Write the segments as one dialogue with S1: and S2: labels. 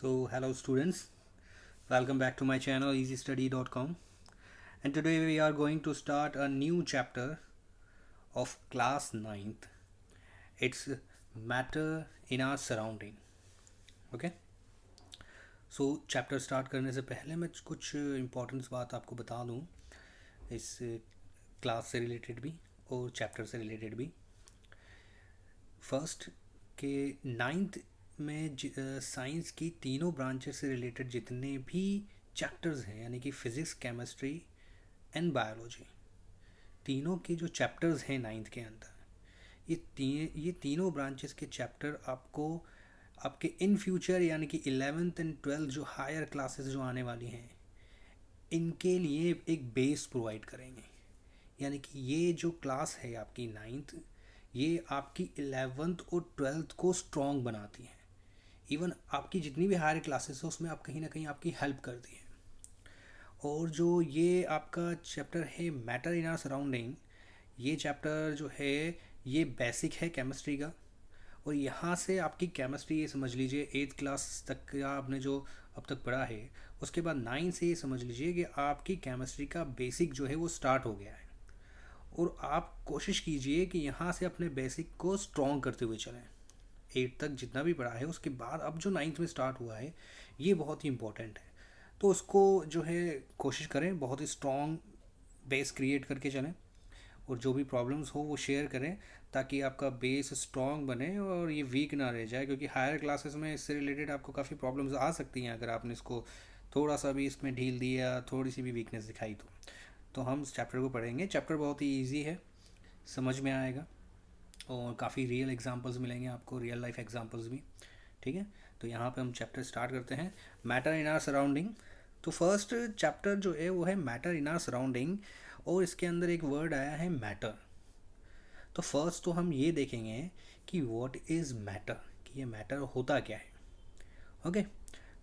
S1: Hello students, welcome back to my channel easystudy.com, and today we are going to start a new chapter of class ninth. It's matter in our surrounding. Okay, so chapter start करने से पहले मैं कुछ important बात आपको बता दूं इस क्लास से रिलेटेड भी और चैप्टर से रिलेटेड भी। फर्स्ट के नाइन्थ में साइंस की तीनों ब्रांचेस से रिलेटेड जितने भी चैप्टर्स हैं, यानी कि फिज़िक्स, केमिस्ट्री एंड बायोलॉजी, तीनों के जो चैप्टर्स हैं नाइन्थ के अंदर, ये तीनों ब्रांचेस के चैप्टर आपको आपके इन फ्यूचर यानी कि 11th एंड 12th जो हायर क्लासेस जो आने वाली हैं, इनके लिए एक बेस प्रोवाइड करेंगे। यानी कि ये जो क्लास है आपकी नाइन्थ, ये आपकी 11th और 12th को स्ट्रॉन्ग बनाती है। इवन आपकी जितनी भी हायर क्लासेस है उसमें आप कहीं ना कहीं आपकी हेल्प करती है। और जो ये आपका चैप्टर है मैटर इन आवर सराउंडिंग, ये चैप्टर जो है ये बेसिक है केमिस्ट्री का। और यहाँ से आपकी केमिस्ट्री, ये समझ लीजिए 8th क्लास तक का आपने जो अब तक पढ़ा है, उसके बाद 9 से ये समझ लीजिए कि आपकी केमिस्ट्री का बेसिक जो है वो स्टार्ट हो गया है। और आप कोशिश कीजिए कि यहाँ से अपने बेसिक को स्ट्रॉन्ग करते हुए चलें। 8 तक जितना भी पढ़ा है उसके बाद अब जो 9th में स्टार्ट हुआ है ये बहुत ही इम्पोर्टेंट है। तो उसको जो है कोशिश करें बहुत ही स्ट्रॉन्ग बेस क्रिएट करके चलें, और जो भी प्रॉब्लम्स हो वो शेयर करें ताकि आपका बेस स्ट्रॉन्ग बने और ये वीक ना रह जाए। क्योंकि हायर क्लासेस में इससे रिलेटेड आपको काफ़ी प्रॉब्लम्स आ सकती हैं अगर आपने इसको थोड़ा सा भी इसमें ढील दिया, थोड़ी सी भी वीकनेस दिखाई तो हम इस चैप्टर को पढ़ेंगे। चैप्टर बहुत ही ईजी है, समझ में आएगा और काफ़ी रियल एग्जांपल्स मिलेंगे आपको, रियल लाइफ एग्जांपल्स भी। ठीक है, तो यहाँ पे हम चैप्टर स्टार्ट करते हैं, मैटर इन आर सराउंडिंग। तो फर्स्ट चैप्टर जो है वो है मैटर इन आर सराउंडिंग, और इसके अंदर एक वर्ड आया है मैटर। तो फर्स्ट तो हम ये देखेंगे कि व्हाट इज़ मैटर, कि ये मैटर होता क्या है। ओके,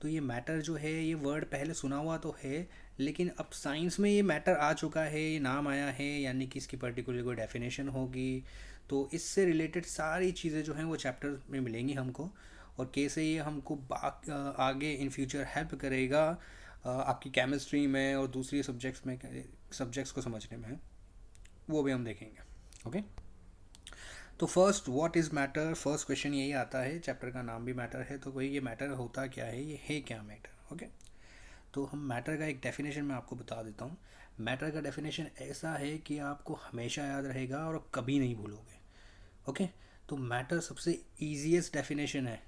S1: तो ये मैटर जो है ये वर्ड पहले सुना हुआ तो है, लेकिन अब साइंस में ये मैटर आ चुका है, ये नाम आया है, यानी कि इसकी पर्टिकुलर कोई डेफिनेशन होगी। तो इससे रिलेटेड सारी चीज़ें जो हैं वो चैप्टर में मिलेंगी हमको, और कैसे ये हमको आगे इन फ्यूचर हेल्प करेगा आपकी केमिस्ट्री में और दूसरी सब्जेक्ट्स को समझने में, वो भी हम देखेंगे। ओके, तो first what is matter, first question यही आता है। चैप्टर का नाम भी मैटर है, तो भाई ये मैटर होता क्या है, ये है क्या मैटर। ओके, तो हम मैटर का एक डेफिनेशन मैं आपको बता देता हूँ। मैटर का डेफिनेशन ऐसा है कि आपको हमेशा याद रहेगा और कभी नहीं भूलोगे। ओके, तो मैटर सबसे ईजीएस्ट डेफिनेशन है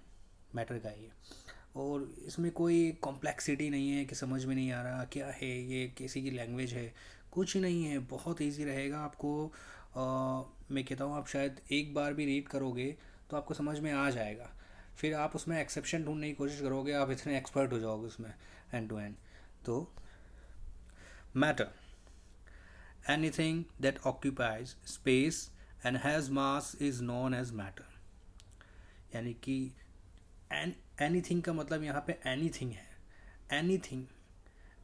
S1: मैटर का ये, और इसमें कोई कॉम्प्लेक्सिटी नहीं है कि समझ में नहीं आ रहा क्या है, ये किसी की लैंग्वेज है, कुछ नहीं है। बहुत इजी रहेगा आपको। मैं कहता हूँ आप शायद एक बार भी रीड करोगे तो आपको समझ में आ जाएगा। फिर आप उसमें एक्सेप्शन ढूंढने की कोशिश करोगे, आप इतने एक्सपर्ट हो जाओगे उसमें एंड टू एंड। तो matter, anything that occupies space and has mass is known as matter. यानी कि एनीथिंग का मतलब यहाँ पे एनीथिंग है।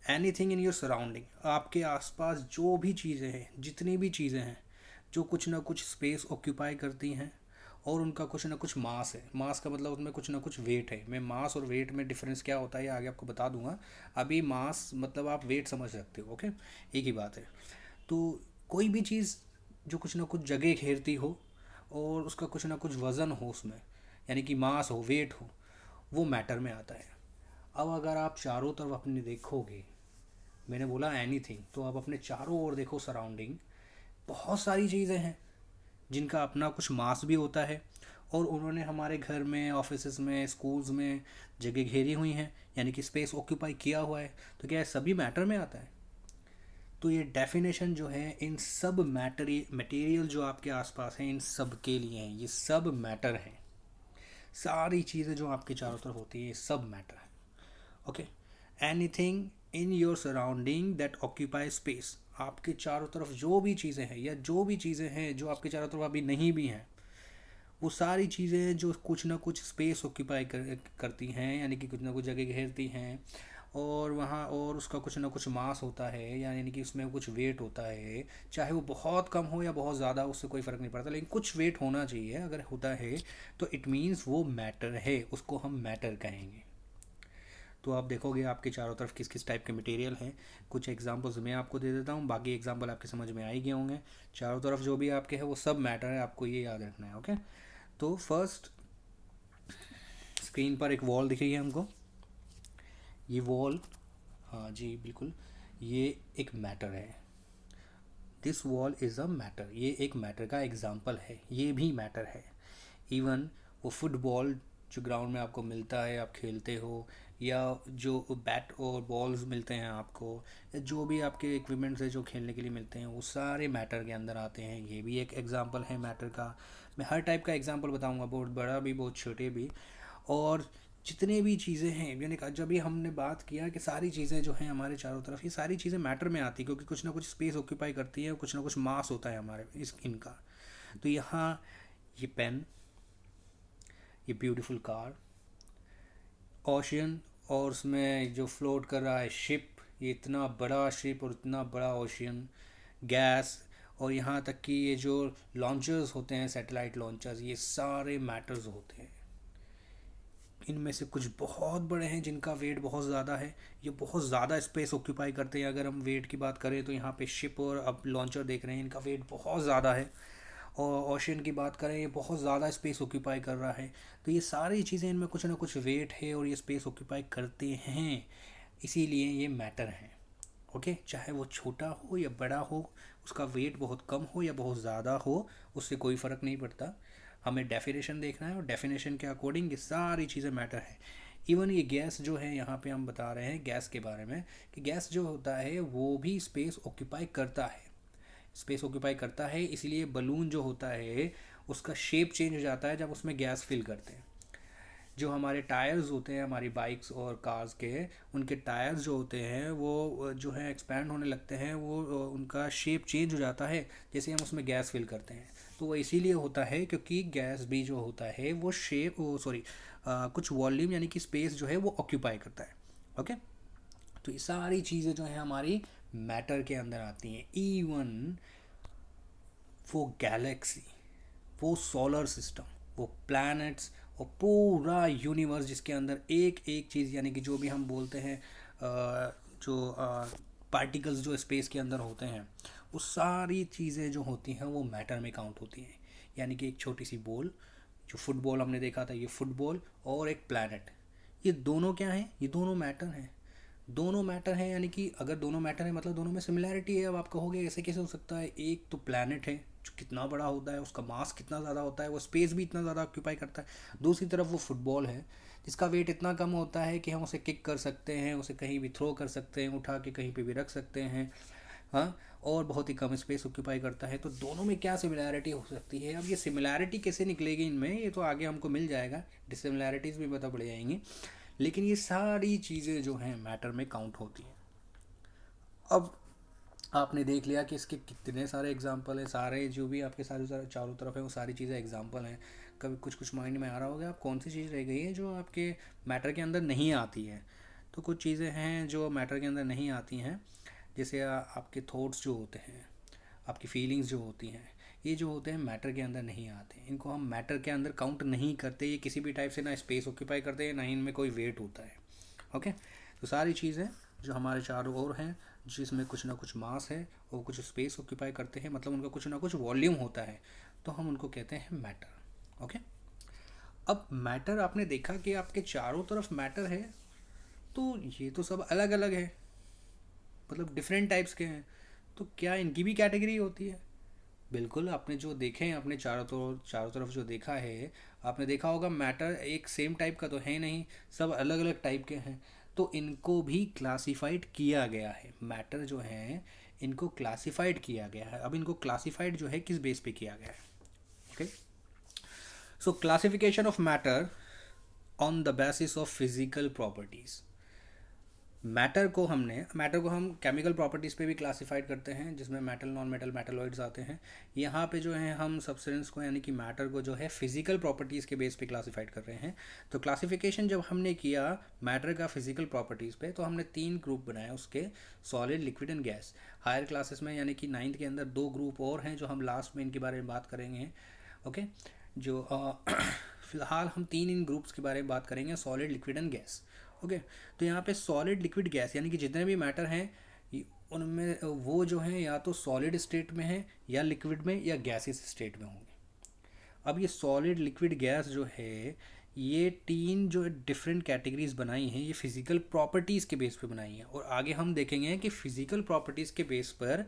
S1: एनीथिंग इन योर सराउंडिंग, आपके आसपास जो भी चीज़ें हैं, जितनी भी चीज़ें हैं जो कुछ ना कुछ स्पेस ऑक्यूपाई करती हैं और उनका कुछ ना कुछ मास है। मास का मतलब उसमें कुछ ना कुछ वेट है। मैं मास और वेट में डिफरेंस क्या होता है आगे आपको बता दूंगा। अभी मास मतलब आप वेट समझ सकते हो। ओके, एक ही बात है। तो कोई भी चीज़ जो कुछ ना कुछ जगह घेरती हो और उसका कुछ ना कुछ वज़न हो उसमें, यानी कि मास हो, वेट हो, वो मैटर में आता है। अब अगर आप चारों तरफ अपने देखोगे, मैंने बोला एनीथिंग, तो आप अपने चारों ओर देखो सराउंडिंग, बहुत सारी चीज़ें हैं जिनका अपना कुछ मास भी होता है, और उन्होंने हमारे घर में, ऑफिस में, स्कूल्स में जगह घेरी हुई हैं, यानी कि स्पेस ऑक्यूपाई किया हुआ है। तो क्या सभी मैटर में आता है? तो ये डेफिनेशन जो है इन सब मटेरियल जो आपके आसपास हैं इन सब के लिए हैं, ये सब मैटर हैं। सारी चीज़ें जो आपके चारों तरफ होती है ये सब मैटर है। Okay, anything in your surrounding that occupy space, आपके चारों तरफ जो भी चीज़ें हैं या जो भी चीज़ें हैं जो आपके चारों तरफ अभी नहीं भी हैं, वो सारी चीज़ें जो कुछ ना कुछ स्पेस ऑक्यूपाई करती हैं, यानी कि कुछ ना कुछ जगह घेरती हैं, और वहाँ और उसका कुछ ना कुछ मास होता है, यानी कि उसमें कुछ वेट होता है। चाहे वो बहुत कम हो या बहुत ज़्यादा, उससे कोई फ़र्क नहीं पड़ता, लेकिन कुछ वेट होना चाहिए। अगर होता है तो इट मीन्स वो मैटर है, उसको हम मैटर कहेंगे। तो आप देखोगे आपके चारों तरफ किस किस टाइप के मटेरियल हैं। कुछ एग्जांपल्स मैं आपको दे देता हूँ, बाकी एग्जांपल आपके समझ में आ ही गए होंगे। चारों तरफ जो भी आपके है वो सब मैटर है, आपको ये याद रखना है। ओके, तो फर्स्ट स्क्रीन पर एक वॉल दिख रही है हमको, ये वॉल, हाँ जी बिल्कुल, ये एक मैटर है। This wall is a matter, ये एक मैटर का एग्जाम्पल है, ये भी मैटर है। इवन वो फुटबॉल जो ग्राउंड में आपको मिलता है, आप खेलते हो, या जो बैट और बॉल्स मिलते हैं आपको, या जो भी आपके इक्विपमेंट्स है जो खेलने के लिए मिलते हैं, वो सारे मैटर के अंदर आते हैं। ये भी एक एग्जांपल है मैटर का। मैं हर टाइप का एग्जांपल बताऊंगा, बहुत बड़ा भी बहुत छोटे भी। और जितने भी चीज़ें हैं, यानी कि जब भी हमने बात किया कि सारी चीज़ें जो हैं हमारे चारों तरफ, ये सारी चीज़ें मैटर में आती है, क्योंकि कुछ ना कुछ स्पेस ऑक्यूपाई करती है, कुछ ना कुछ मास होता है हमारे इनका। तो यहाँ ये पेन, ये ब्यूटीफुल कार, ओशियन, और उसमें जो फ्लोट कर रहा है शिप, ये इतना बड़ा शिप और इतना बड़ा ओशियन, गैस, और यहाँ तक कि ये जो लॉन्चर्स होते हैं, सैटेलाइट लॉन्चर्स, ये सारे मैटर्स होते हैं। इनमें से कुछ बहुत बड़े हैं जिनका वेट बहुत ज़्यादा है, ये बहुत ज़्यादा स्पेस ऑक्यूपाई करते हैं। अगर हम वेट की बात करें तो यहाँ पे शिप और अब लॉन्चर देख रहे हैं, इनका वेट बहुत ज़्यादा है। और ओशियन की बात करें, ये बहुत ज़्यादा स्पेस ऑक्यूपाई कर रहा है। तो ये सारी चीज़ें, इनमें कुछ ना कुछ वेट है और ये स्पेस ऑक्यूपाई करते हैं, इसीलिए ये मैटर हैं। ओके, चाहे वो छोटा हो या बड़ा हो, उसका वेट बहुत कम हो या बहुत ज़्यादा हो, उससे कोई फ़र्क नहीं पड़ता। हमें डेफिनेशन देखना है और डेफिनेशन के अकॉर्डिंग ये सारी चीज़ें मैटर है। इवन ये गैस जो है, यहाँ पे हम बता रहे हैं गैस के बारे में, कि गैस जो होता है वो भी स्पेस ऑक्यूपाई करता है, स्पेस ऑक्यूपाई करता है। इसीलिए बलून जो होता है उसका शेप चेंज हो जाता है जब उसमें गैस फिल करते हैं। जो हमारे टायर्स होते हैं हमारी बाइक्स और कार्स के, उनके टायर्स जो होते हैं वो जो है एक्सपैंड होने लगते हैं, वो उनका शेप चेंज हो जाता है जैसे हम उसमें गैस फिल करते हैं। तो वो इसीलिए होता है क्योंकि गैस भी जो होता है वो शेप, सॉरी, कुछ वॉल्यूम यानी कि स्पेस जो है वो ऑक्यूपाई करता है। ओके, तो ये सारी चीज़ें जो हैं हमारी मैटर के अंदर आती हैं। इवन वो गैलेक्सी, वो सोलर सिस्टम, वो प्लैनेट्स और पूरा यूनिवर्स, जिसके अंदर एक एक चीज़, यानी कि जो भी हम बोलते हैं जो पार्टिकल्स जो स्पेस के अंदर होते हैं, वो सारी चीज़ें जो होती हैं वो मैटर में काउंट होती हैं। यानी कि एक छोटी सी बॉल, जो फुटबॉल हमने देखा था, ये फुटबॉल और एक प्लैनेट, ये दोनों क्या हैं? ये दोनों मैटर हैं। दोनों मैटर हैं, यानी कि अगर दोनों मैटर है मतलब दोनों में सिमिलैरिटी है। अब आप कहोगे ऐसे कैसे हो सकता है? एक तो प्लैनेट है जो कितना बड़ा होता है, उसका मास कितना ज़्यादा होता है, वो स्पेस भी इतना ज़्यादा ऑक्यूपाई करता है। दूसरी तरफ वो फुटबॉल है जिसका वेट इतना कम होता है कि हम उसे किक कर सकते हैं, उसे कहीं भी थ्रो कर सकते हैं, उठा के कहीं पे भी रख सकते हैं। हाँ, और बहुत ही कम स्पेस ऑक्यूपाई करता है। तो दोनों में क्या सिमिलैरिटी हो सकती है? अब ये सिमिलैरिटी कैसे निकलेगी इनमें, ये तो आगे हमको मिल जाएगा, डिसिमिलैरिटीज़ भी पता पड़ जाएंगी। लेकिन ये सारी चीज़ें जो हैं मैटर में काउंट होती हैं। अब आपने देख लिया कि इसके कितने सारे एग्जाम्पल हैं, सारे जो भी आपके सारे चारों तरफ है वो सारी चीज़ें एग्जाम्पल हैं। कभी कुछ कुछ माइंड में आ रहा होगा आप कौन सी चीज़ रह गई है जो आपके मैटर के अंदर नहीं आती है। तो कुछ चीज़ें हैं जो मैटर के अंदर नहीं आती हैं, जैसे आपके थॉट्स जो होते हैं, आपकी फीलिंग्स जो होती हैं, ये जो होते हैं मैटर के अंदर नहीं आते, इनको हम मैटर के अंदर काउंट नहीं करते। ये किसी भी टाइप से ना स्पेस ऑक्यूपाई करते हैं, ना ही इनमें कोई वेट होता है। ओके, तो सारी चीज़ें जो हमारे चारों ओर हैं, जिसमें कुछ ना कुछ मास है और कुछ स्पेस ऑक्यूपाई करते हैं, मतलब उनका कुछ ना कुछ वॉल्यूम होता है, तो हम उनको कहते हैं मैटर। ओके, अब मैटर आपने देखा कि आपके चारों तरफ मैटर है, तो ये तो सब अलग अलग है, मतलब डिफरेंट टाइप्स के हैं। तो क्या इनकी भी कैटेगरी होती है? बिल्कुल, आपने जो देखे हैं, अपने चारों तरफ जो देखा है, आपने देखा होगा मैटर एक सेम टाइप का तो है नहीं, सब अलग अलग टाइप के हैं। तो इनको भी क्लासिफाइड किया गया है, मैटर जो हैं इनको क्लासिफाइड किया गया है। अब इनको क्लासिफाइड जो है किस बेस पे किया गया है? Okay, so classification of matter on the basis of physical properties. Matter को हम केमिकल प्रॉपर्टीज़ पे भी क्लासिफाइड करते हैं, जिसमें मेटल, नॉन मेटल, मेटलॉइड्स आते हैं। यहाँ पे जो है हम सब्सटेंस को, यानी कि मैटर को जो है फिजिकल प्रॉपर्टीज़ के बेस पे क्लासिफाइड कर रहे हैं। तो क्लासिफिकेशन जब हमने किया मैटर का फिजिकल प्रॉपर्टीज़ पे, तो हमने 3 ग्रुप बनाए उसके, solid, liquid and gas. Higher classes में यानी कि 9th के अंदर 2 ग्रुप और हैं जो हम लास्ट में इनके बारे में बात करेंगे। ओके, जो फिलहाल हम 3 इन ग्रुप्स के बारे में बात करेंगे, solid, liquid and gas. Okay, तो यहाँ पे सॉलिड लिक्विड गैस यानी कि जितने भी मैटर हैं उनमें वो जो हैं या तो सॉलिड स्टेट में हैं या लिक्विड में या गैसेस स्टेट में होंगे। अब ये सॉलिड लिक्विड गैस जो है, ये तीन जो डिफरेंट कैटेगरीज बनाई हैं, ये फिजिकल प्रॉपर्टीज़ के बेस पे बनाई हैं, और आगे हम देखेंगे कि फिजिकल प्रॉपर्टीज़ के बेस पर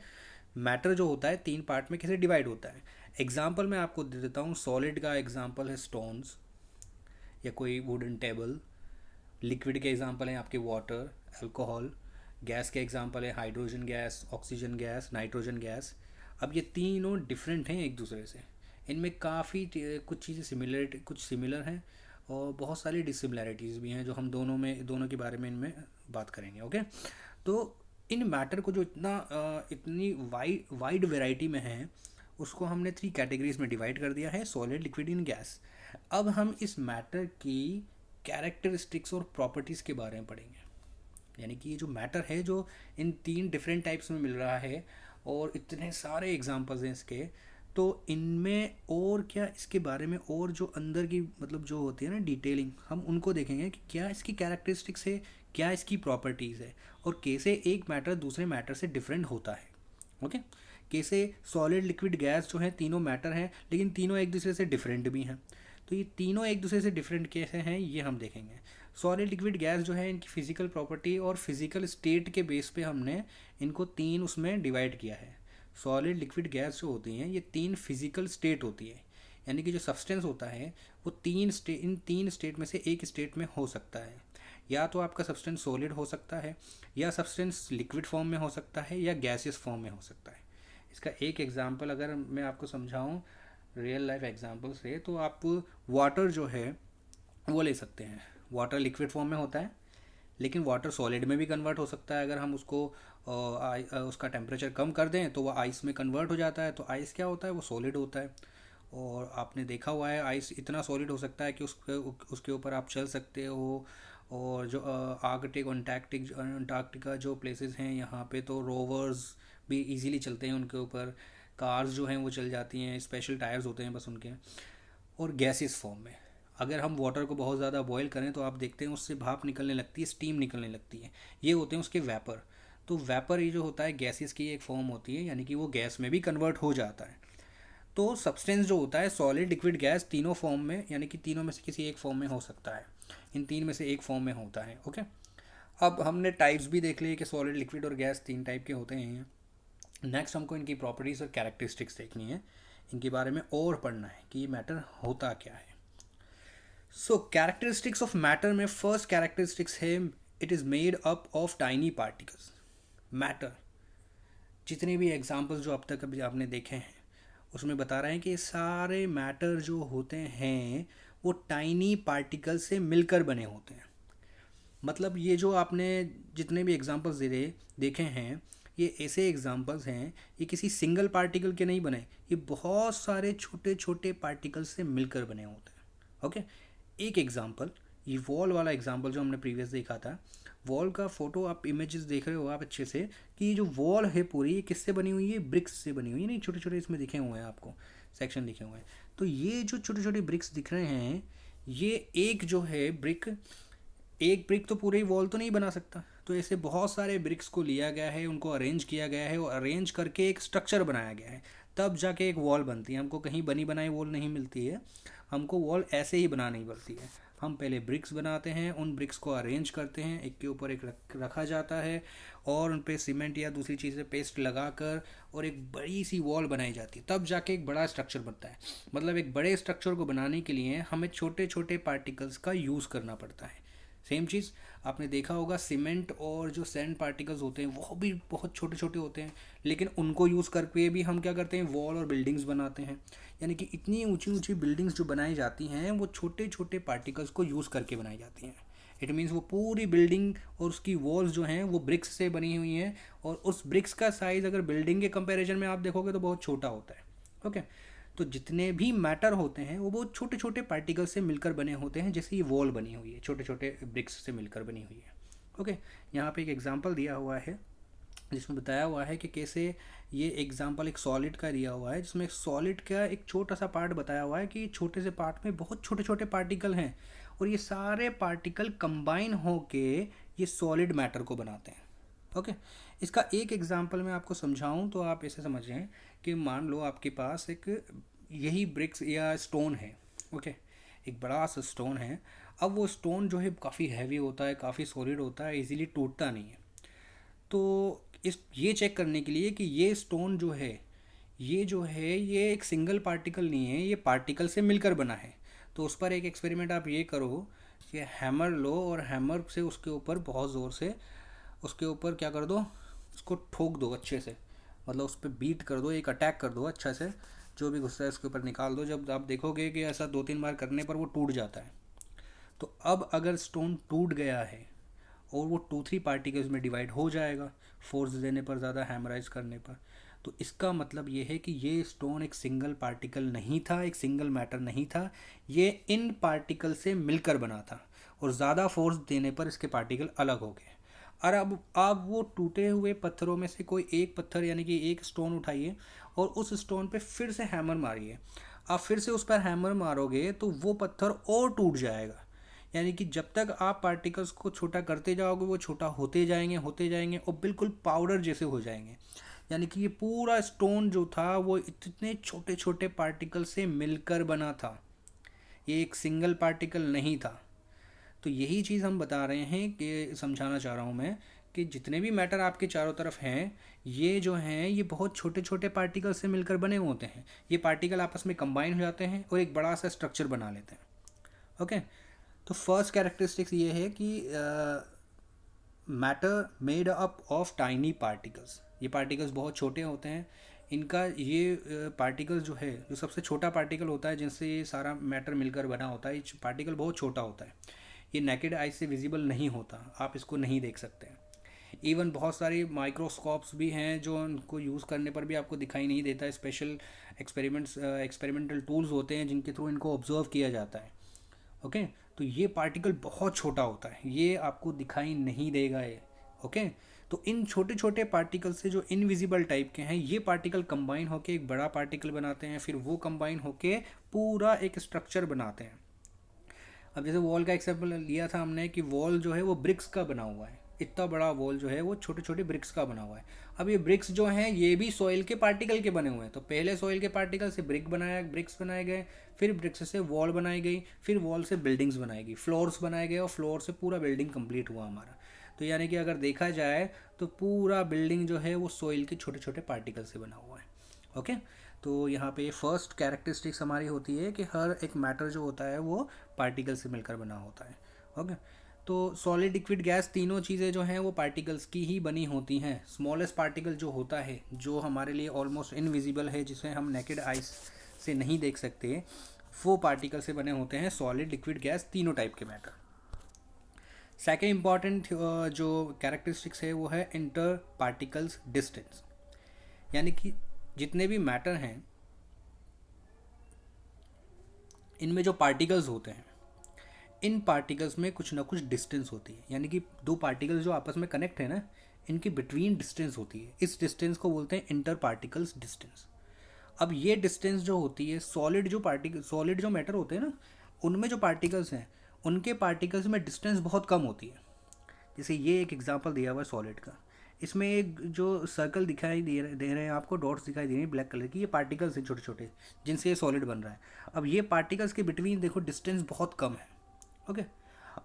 S1: मैटर जो होता है तीन पार्ट में कैसे डिवाइड होता है। एग्जाम्पल मैं आपको दे देता हूँ। सॉलिड का एग्जाम्पल है स्टोन्स या कोई वुडन टेबल। लिक्विड के एग्जांपल हैं आपके वाटर, अल्कोहल। गैस के एग्जांपल है hydrogen gas, oxygen gas, nitrogen gas. अब ये तीनों डिफरेंट हैं एक दूसरे से। इनमें काफ़ी कुछ चीज़ें कुछ सिमिलर हैं और बहुत सारी डिसिमिलैरिटीज़ भी हैं जो हम दोनों के बारे में इनमें बात करेंगे। ओके, तो इन मैटर को जो इतनी वाइड वैरायटी में है, उसको हमने 3 कैटेगरीज में डिवाइड कर दिया है, सॉलिड, लिक्विड इन गैस। अब हम इस मैटर की कैरेक्टरिस्टिक्स और प्रॉपर्टीज़ के बारे में पढ़ेंगे। यानी कि ये जो मैटर है जो इन 3 डिफरेंट टाइप्स में मिल रहा है और इतने सारे एग्जांपल्स हैं इसके, तो इनमें और क्या इसके बारे में और जो अंदर की मतलब जो होती है ना डिटेलिंग, हम उनको देखेंगे कि क्या इसकी कैरेक्टरिस्टिक्स है, क्या इसकी प्रॉपर्टीज़ है, और कैसे एक मैटर दूसरे मैटर से डिफरेंट होता है। ओके, कैसे सॉलिड, लिक्विड, गैस जो है तीनों मैटर हैं लेकिन तीनों एक दूसरे से डिफरेंट भी हैं। तो ये तीनों एक दूसरे से डिफरेंट कैसे हैं ये हम देखेंगे। सॉलिड, लिक्विड, गैस जो है इनकी फिजिकल प्रॉपर्टी और फिजिकल स्टेट के बेस पे हमने इनको 3 उसमें डिवाइड किया है। सॉलिड, लिक्विड, गैस जो होती हैं ये 3 फिजिकल स्टेट होती है। यानी कि जो सब्सटेंस होता है वो इन 3 स्टेट में से एक स्टेट में हो सकता है। या तो आपका सब्सटेंस सॉलिड हो सकता है, या सब्सटेंस लिक्विड फॉर्म में हो सकता है, या गैसियस फॉर्म में हो सकता है। इसका एक एग्जांपल अगर मैं आपको समझाऊं रियल लाइफ एग्जांपल से, तो आप वाटर जो है वो ले सकते हैं। वाटर लिक्विड फॉर्म में होता है लेकिन वाटर सॉलिड में भी कन्वर्ट हो सकता है। अगर हम उसको उसका टेम्परेचर कम कर दें तो वह आइस में कन्वर्ट हो जाता है। तो आइस क्या होता है, वो सॉलिड होता है। और आपने देखा हुआ है आइस इतना सॉलिड हो सकता है कि उसके ऊपर आप चल सकते हो। और जो आर्कटिक, अंटार्कटिका जो प्लेसेस हैं यहाँ पे तो रोवर्स भी इजीली चलते हैं उनके ऊपर। कार्स जो हैं वो चल जाती हैं, स्पेशल टायर्स होते हैं बस उनके। और गैसेस फॉर्म में अगर हम वाटर को बहुत ज़्यादा बॉईल करें तो आप देखते हैं उससे भाप निकलने लगती है, स्टीम निकलने लगती है। ये होते हैं उसके वेपर। तो वेपर ये जो होता है गैसेस की एक फॉर्म होती है, यानी कि वो गैस में भी कन्वर्ट हो जाता है। तो सब्सटेंस जो होता है सॉलिड, लिक्विड, गैस तीनों फॉर्म में, यानी कि तीनों में से किसी एक फॉर्म में हो सकता है। इन 3 में से एक फॉर्म में होता है। ओके, अब हमने टाइप्स भी देख लिए कि सॉलिड, लिक्विड और गैस 3 टाइप के होते हैं। नेक्स्ट हमको इनकी प्रॉपर्टीज़ और कैरेक्टरिस्टिक्स देखनी है, इनके बारे में और पढ़ना है कि ये मैटर होता क्या है। सो कैरेक्टरिस्टिक्स ऑफ मैटर में फर्स्ट कैरेक्टरिस्टिक्स है it is made up of tiny particles. Matter जितने भी एग्जांपल्स जो अब तक अभी आपने देखे हैं उसमें बता रहे हैं कि सारे मैटर जो होते हैं वो टाइनी पार्टिकल से मिलकर बने होते हैं। मतलब ये जो आपने जितने भी एग्जांपल्स देखे हैं ये ऐसे एग्जांपल्स हैं, ये किसी सिंगल पार्टिकल के नहीं बने, ये बहुत सारे छोटे छोटे पार्टिकल से मिलकर बने होते हैं। ओके, एक एग्जांपल, ये वॉल वाला एग्जांपल जो हमने प्रीवियस देखा था, वॉल का फोटो आप इमेजेस देख रहे हो आप अच्छे से कि ये जो वॉल है पूरी ये किससे बनी हुई है, ब्रिक्स से बनी हुई है। नहीं, छोटे छोटे इसमें दिखे हुए हैं आपको सेक्शन दिखे हुए हैं। तो ये जो छोटे छोटे ब्रिक्स दिख रहे हैं, ये एक जो है एक ब्रिक तो पूरे वॉल तो नहीं बना सकता। तो ऐसे बहुत सारे ब्रिक्स को लिया गया है, उनको अरेंज किया गया है और अरेंज करके एक स्ट्रक्चर बनाया गया है, तब जाके एक वॉल बनती है। हमको कहीं बनी बनाई वॉल नहीं मिलती है, हमको वॉल ऐसे ही बनानी पड़ती है। हम पहले ब्रिक्स बनाते हैं, उन ब्रिक्स को अरेंज करते हैं, एक के ऊपर एक रखा जाता है और उन पे सीमेंट या दूसरी चीज़ें पेस्ट लगाकर और एक बड़ी सी वॉल बनाई जाती है, तब जाके एक बड़ा स्ट्रक्चर बनता है। मतलब एक बड़े स्ट्रक्चर को बनाने के लिए हमें छोटे छोटे पार्टिकल्स का यूज़ करना पड़ता है। सेम चीज़ आपने देखा होगा, सीमेंट और जो सैंड पार्टिकल्स होते हैं वो भी बहुत छोटे छोटे होते हैं, लेकिन उनको यूज़ करके भी हम क्या करते हैं, वॉल और बिल्डिंग्स बनाते हैं। यानी कि इतनी ऊंची ऊंची बिल्डिंग्स जो बनाई जाती हैं वो छोटे छोटे पार्टिकल्स को यूज़ करके बनाई जाती हैं। इट मीन्स वो पूरी बिल्डिंग और उसकी वॉल्स जो हैं वो ब्रिक्स से बनी हुई हैं, और उस ब्रिक्स का साइज़ अगर बिल्डिंग के कंपैरिजन में आप देखोगे तो बहुत छोटा होता है। ओके, तो जितने भी मैटर होते हैं वो बहुत छोटे छोटे पार्टिकल से मिलकर बने होते हैं, जैसे ये वॉल बनी हुई है छोटे छोटे ब्रिक्स से मिलकर बनी हुई है। ओके, यहाँ पे एक एग्जांपल दिया हुआ है जिसमें बताया हुआ है कि कैसे, ये एग्जांपल एक सॉलिड का दिया हुआ है जिसमें एक सॉलिड का एक छोटा सा पार्ट बताया हुआ है कि छोटे से पार्ट में बहुत छोटे छोटे पार्टिकल हैं और ये सारे पार्टिकल कंबाइन होके ये सॉलिड मैटर को बनाते हैं। ओके, इसका एक एग्जांपल मैं आपको समझाऊं तो आप ऐसे समझें कि मान लो आपके पास एक यही ब्रिक्स या स्टोन है। ओके, एक बड़ा सा स्टोन है। अब वो स्टोन जो है काफ़ी हैवी होता है, काफ़ी सॉलिड होता है, इजीली टूटता नहीं है। तो इस ये चेक करने के लिए कि ये स्टोन जो है ये एक सिंगल पार्टिकल नहीं है, ये पार्टिकल से मिलकर बना है। तो उस पर एक एक्सपेरिमेंट आप ये करो कि हैमर लो और हैमर से उसके ऊपर बहुत ज़ोर से उसके ऊपर क्या कर दो, उसको ठोक दो अच्छे से, मतलब उस पर बीट कर दो, एक अटैक कर दो अच्छा से, जो भी गुस्सा है उसके ऊपर निकाल दो। जब आप देखोगे कि ऐसा 2-3 बार करने पर वो टूट जाता है। तो अब अगर स्टोन टूट गया है और वो 2-3 पार्टिकल्स में डिवाइड हो जाएगा फोर्स देने पर, ज़्यादा हैमराइज करने पर, तो इसका मतलब ये है कि ये स्टोन एक सिंगल पार्टिकल नहीं था, एक सिंगल मैटर नहीं था, ये इन पार्टिकल से मिलकर बना था और ज़्यादा फोर्स देने पर इसके पार्टिकल अलग हो गए। और अब आप वो टूटे हुए पत्थरों में से कोई एक पत्थर यानी कि एक स्टोन उठाइए और उस स्टोन पे फिर से हैमर मारिए। आप फिर से उस पर हैमर मारोगे तो वो पत्थर और टूट जाएगा। यानी कि जब तक आप पार्टिकल्स को छोटा करते जाओगे वो छोटा होते जाएंगे और बिल्कुल पाउडर जैसे हो जाएंगे। यानी कि ये पूरा स्टोन जो था वो इतने छोटे छोटे पार्टिकल से मिलकर बना था, ये एक सिंगल पार्टिकल नहीं था। तो यही चीज़ हम बता रहे हैं कि समझाना चाह रहा हूँ मैं कि जितने भी मैटर आपके चारों तरफ हैं ये जो हैं ये बहुत छोटे छोटे पार्टिकल से मिलकर बने हुए होते हैं। ये पार्टिकल आपस में कंबाइन हो जाते हैं और एक बड़ा सा स्ट्रक्चर बना लेते हैं। ओके, तो फर्स्ट कैरेक्टरिस्टिक्स ये है कि matter made up of tiny particles. ये पार्टिकल्स बहुत छोटे होते हैं। इनका ये पार्टिकल जो है, जो सबसे छोटा पार्टिकल होता है जिनसे ये सारा मैटर मिलकर बना होता है, ये पार्टिकल बहुत छोटा होता है। ये नेकेड आई से विजिबल नहीं होता, आप इसको नहीं देख सकते। इवन बहुत सारे माइक्रोस्कोप्स भी हैं जो उनको यूज़ करने पर भी आपको दिखाई नहीं देता। स्पेशल एक्सपेरिमेंटल टूल्स होते हैं जिनके थ्रू इनको ऑब्जर्व किया जाता है। ओके, तो ये पार्टिकल बहुत छोटा होता है, ये आपको दिखाई नहीं देगा ये। ओके, तो इन छोटे छोटे पार्टिकल से जो इनविजिबल टाइप के हैं ये पार्टिकल कंबाइन होके एक बड़ा पार्टिकल बनाते हैं, फिर वो कंबाइन होके पूरा एक स्ट्रक्चर बनाते हैं। अब जैसे वॉल का एग्जाम्पल लिया था हमने कि वॉल जो है वो ब्रिक्स का बना हुआ है, इतना बड़ा वॉल जो है वो छोटे छोटे ब्रिक्स का बना हुआ है। अब ये ब्रिक्स जो हैं ये भी सॉइल के पार्टिकल के बने हुए हैं। तो पहले सॉइल के पार्टिकल से ब्रिक्स बनाए गए, फिर ब्रिक्स से वॉल बनाई गई, फिर वॉल से बिल्डिंग्स बनाई गई, फ्लोर्स बनाए गए और फ्लोर से पूरा बिल्डिंग कंप्लीट हुआ हमारा। तो यानी कि अगर देखा जाए तो पूरा बिल्डिंग जो है वो सॉइल के छोटे छोटे पार्टिकल से बना हुआ है। ओके, तो यहाँ पे फर्स्ट कैरेक्टरिस्टिक्स हमारी होती है कि हर एक मैटर जो होता है वो पार्टिकल से मिलकर बना होता है। ओके, तो सॉलिड लिक्विड गैस तीनों चीज़ें जो हैं वो पार्टिकल्स की ही बनी होती हैं। स्मॉलेस्ट पार्टिकल जो होता है जो हमारे लिए ऑलमोस्ट इनविजिबल है, जिसे हम नेकेड आइज से नहीं देख सकते, वो पार्टिकल से बने होते हैं सॉलिड लिक्विड गैस तीनों टाइप के मैटर। सेकेंड इम्पॉर्टेंट जो कैरेक्टरिस्टिक्स है वो है इंटर पार्टिकल्स डिस्टेंस। यानी कि जितने भी मैटर हैं इनमें जो पार्टिकल्स होते हैं इन पार्टिकल्स में कुछ ना कुछ डिस्टेंस होती है। यानी कि दो पार्टिकल्स जो आपस में कनेक्ट है ना, इनकी बिटवीन डिस्टेंस होती है। इस डिस्टेंस को बोलते हैं इंटर पार्टिकल्स डिस्टेंस। अब ये डिस्टेंस जो होती है सॉलिड जो मैटर होते हैं ना, उनमें जो पार्टिकल्स हैं उनके पार्टिकल्स में डिस्टेंस बहुत कम होती है। जैसे ये एक एग्जांपल दिया हुआ है सॉलिड का, इसमें एक जो सर्कल दिखाई दे रहे हैं आपको, डॉट्स दिखाई दे रही हैं ब्लैक कलर की, ये पार्टिकल्स हैं छोटे छोटे जिनसे ये सॉलिड बन रहा है। अब ये पार्टिकल्स के बिटवीन देखो डिस्टेंस बहुत कम है। ओके,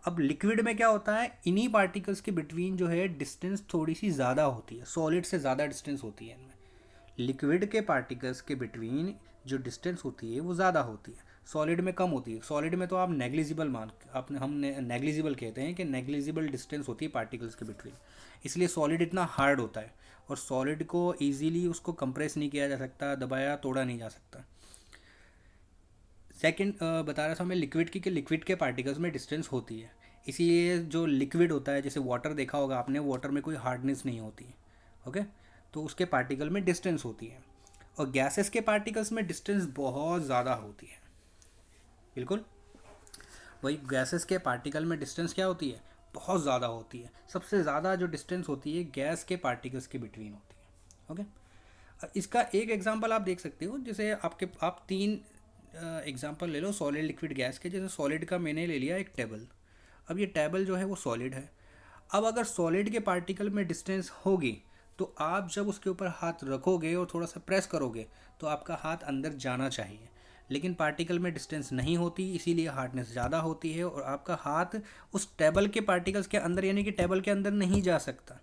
S1: अब लिक्विड में क्या होता है, इन्हीं पार्टिकल्स के बिटवीन जो है डिस्टेंस थोड़ी सी ज़्यादा होती है, सॉलिड से ज़्यादा डिस्टेंस होती है इनमें। लिक्विड के पार्टिकल्स के बिटवीन जो डिस्टेंस होती है वो ज़्यादा होती है, सॉलिड में कम होती है। सॉलिड में तो आप हम नेग्लिजिबल कहते हैं कि नेग्लिजिबल डिस्टेंस होती है पार्टिकल्स के बिटवीन, इसलिए सॉलिड इतना हार्ड होता है और सॉलिड को ईजीली उसको कंप्रेस नहीं किया जा सकता, दबाया तोड़ा नहीं जा सकता। सेकंड बता रहा था मैं लिक्विड की, कि लिक्विड के पार्टिकल्स में डिस्टेंस होती है, इसीलिए जो लिक्विड होता है, जैसे वाटर देखा होगा आपने, वाटर में कोई हार्डनेस नहीं होती। ओके, तो उसके पार्टिकल में डिस्टेंस होती है। और गैसेस के पार्टिकल्स में डिस्टेंस बहुत ज़्यादा होती है। बिल्कुल वही, गैसेस के पार्टिकल में डिस्टेंस क्या होती है, बहुत ज़्यादा होती है। सबसे ज़्यादा जो डिस्टेंस होती है गैस के पार्टिकल्स के बिटवीन होती है। ओके, इसका एक एग्जांपल आप देख सकते हो, जैसे आप 3 एग्जांपल ले लो सॉलिड लिक्विड गैस के। जैसे सॉलिड का मैंने ले लिया एक टेबल। अब ये टेबल जो है वो सॉलिड है। अब अगर सॉलिड के पार्टिकल में डिस्टेंस होगी तो आप जब उसके ऊपर हाथ रखोगे और थोड़ा सा प्रेस करोगे तो आपका हाथ अंदर जाना चाहिए। लेकिन पार्टिकल में डिस्टेंस नहीं होती, इसीलिए हार्डनेस ज़्यादा होती है और आपका हाथ उस टेबल के पार्टिकल्स के अंदर यानी कि टेबल के अंदर नहीं जा सकता।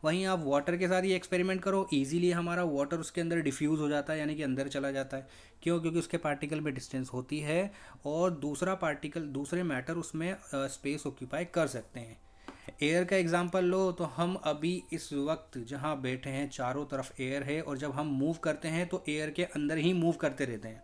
S1: वहीं आप वाटर के साथ ये एक्सपेरिमेंट करो, इजीली हमारा वाटर उसके अंदर डिफ्यूज़ हो जाता है यानी कि अंदर चला जाता है। क्यों? क्योंकि उसके पार्टिकल में डिस्टेंस होती है और दूसरा पार्टिकल दूसरे मैटर उसमें स्पेस ऑक्यूपाई कर सकते हैं। एयर का एग्जांपल लो तो हम अभी इस वक्त जहाँ बैठे हैं चारों तरफ एयर है और जब हम मूव करते हैं तो एयर के अंदर ही मूव करते रहते हैं।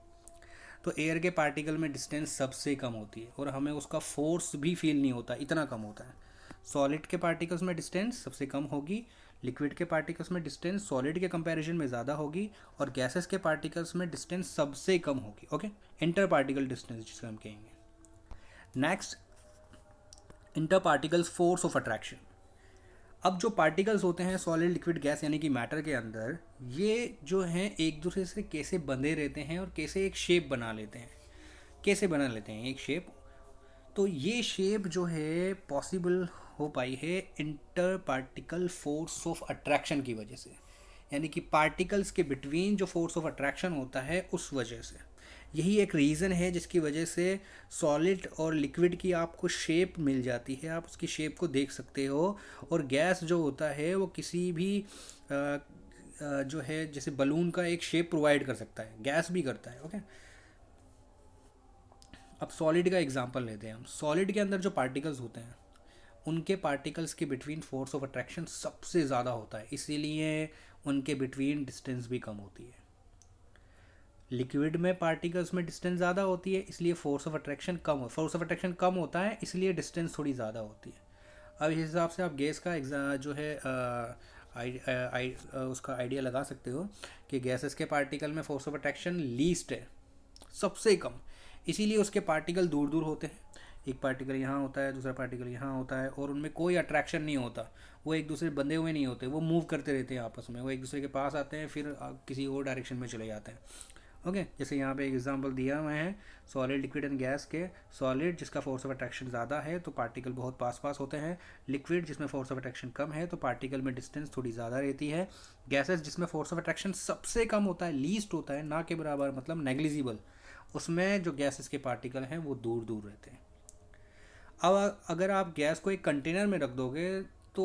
S1: तो एयर के पार्टिकल में डिस्टेंस सबसे कम होती है और हमें उसका फोर्स भी फील नहीं होता, इतना कम होता है। सॉलिड के पार्टिकल्स में डिस्टेंस सबसे कम होगी, लिक्विड के पार्टिकल्स में डिस्टेंस सॉलिड के कंपैरिजन में ज़्यादा होगी और गैसेस के पार्टिकल्स में डिस्टेंस सबसे कम होगी। ओके, इंटर पार्टिकल डिस्टेंस जिसे हम कहेंगे। Next, inter particles force of attraction. अब जो पार्टिकल्स होते हैं सॉलिड लिक्विड गैस यानी कि मैटर के अंदर, ये जो हैं एक दूसरे से कैसे बंधे रहते हैं और कैसे एक शेप बना लेते हैं। कैसे बना लेते हैं एक शेप? तो ये शेप जो है पॉसिबल हो पाई है inter particle force of attraction की वजह से, यानी कि पार्टिकल्स के बिटवीन जो फोर्स ऑफ अट्रैक्शन होता है उस वजह से। यही एक रीज़न है जिसकी वजह से सॉलिड और लिक्विड की आपको शेप मिल जाती है, आप उसकी शेप को देख सकते हो। और गैस जो होता है वो किसी भी जो है जैसे बलून का एक शेप प्रोवाइड कर सकता है, गैस भी करता है। ओके, अब सॉलिड का एग्जांपल लेते हैं हम। सॉलिड के अंदर जो पार्टिकल्स होते हैं उनके पार्टिकल्स के बिटवीन फोर्स ऑफ अट्रैक्शन सबसे ज़्यादा होता है, इसीलिए उनके बिटवीन डिस्टेंस भी कम होती है। लिक्विड में पार्टिकल्स में डिस्टेंस ज़्यादा होती है, इसलिए force of attraction force of attraction कम होता है, इसलिए डिस्टेंस थोड़ी ज़्यादा होती है। अब इस हिसाब से आप गैस का जो है उसका आइडिया लगा सकते हो कि गैसेस के पार्टिकल में फोर्स ऑफ अट्रैक्शन लीस्ट है, सबसे कम, इसीलिए उसके पार्टिकल दूर दूर होते हैं। एक पार्टिकल यहाँ होता है, दूसरा पार्टिकल यहाँ होता है और उनमें कोई अट्रैक्शन नहीं होता, वो एक दूसरे बंधे हुए नहीं होते, वो मूव करते रहते हैं आपस में, वो एक दूसरे के पास आते हैं फिर किसी और डायरेक्शन में चले जाते हैं। ओके, जैसे यहाँ पे एक एग्जांपल दिया हुआ है सॉलिड लिक्विड एंड गैस के। सॉलिड जिसका फोर्स ऑफ अट्रैक्शन ज़्यादा है तो पार्टिकल बहुत पास पास होते हैं, लिक्विड जिसमें फोर्स ऑफ अट्रैक्शन कम है तो पार्टिकल में डिस्टेंस थोड़ी ज़्यादा रहती है, गैसेस जिसमें फोर्स ऑफ अट्रैक्शन सबसे कम होता है, लीस्ट होता है, ना के बराबर मतलब नेग्लिजिबल, उसमें जो गैसेस के पार्टिकल हैं वो दूर दूर रहते हैं। अब अगर आप गैस को एक कंटेनर में रख दोगे तो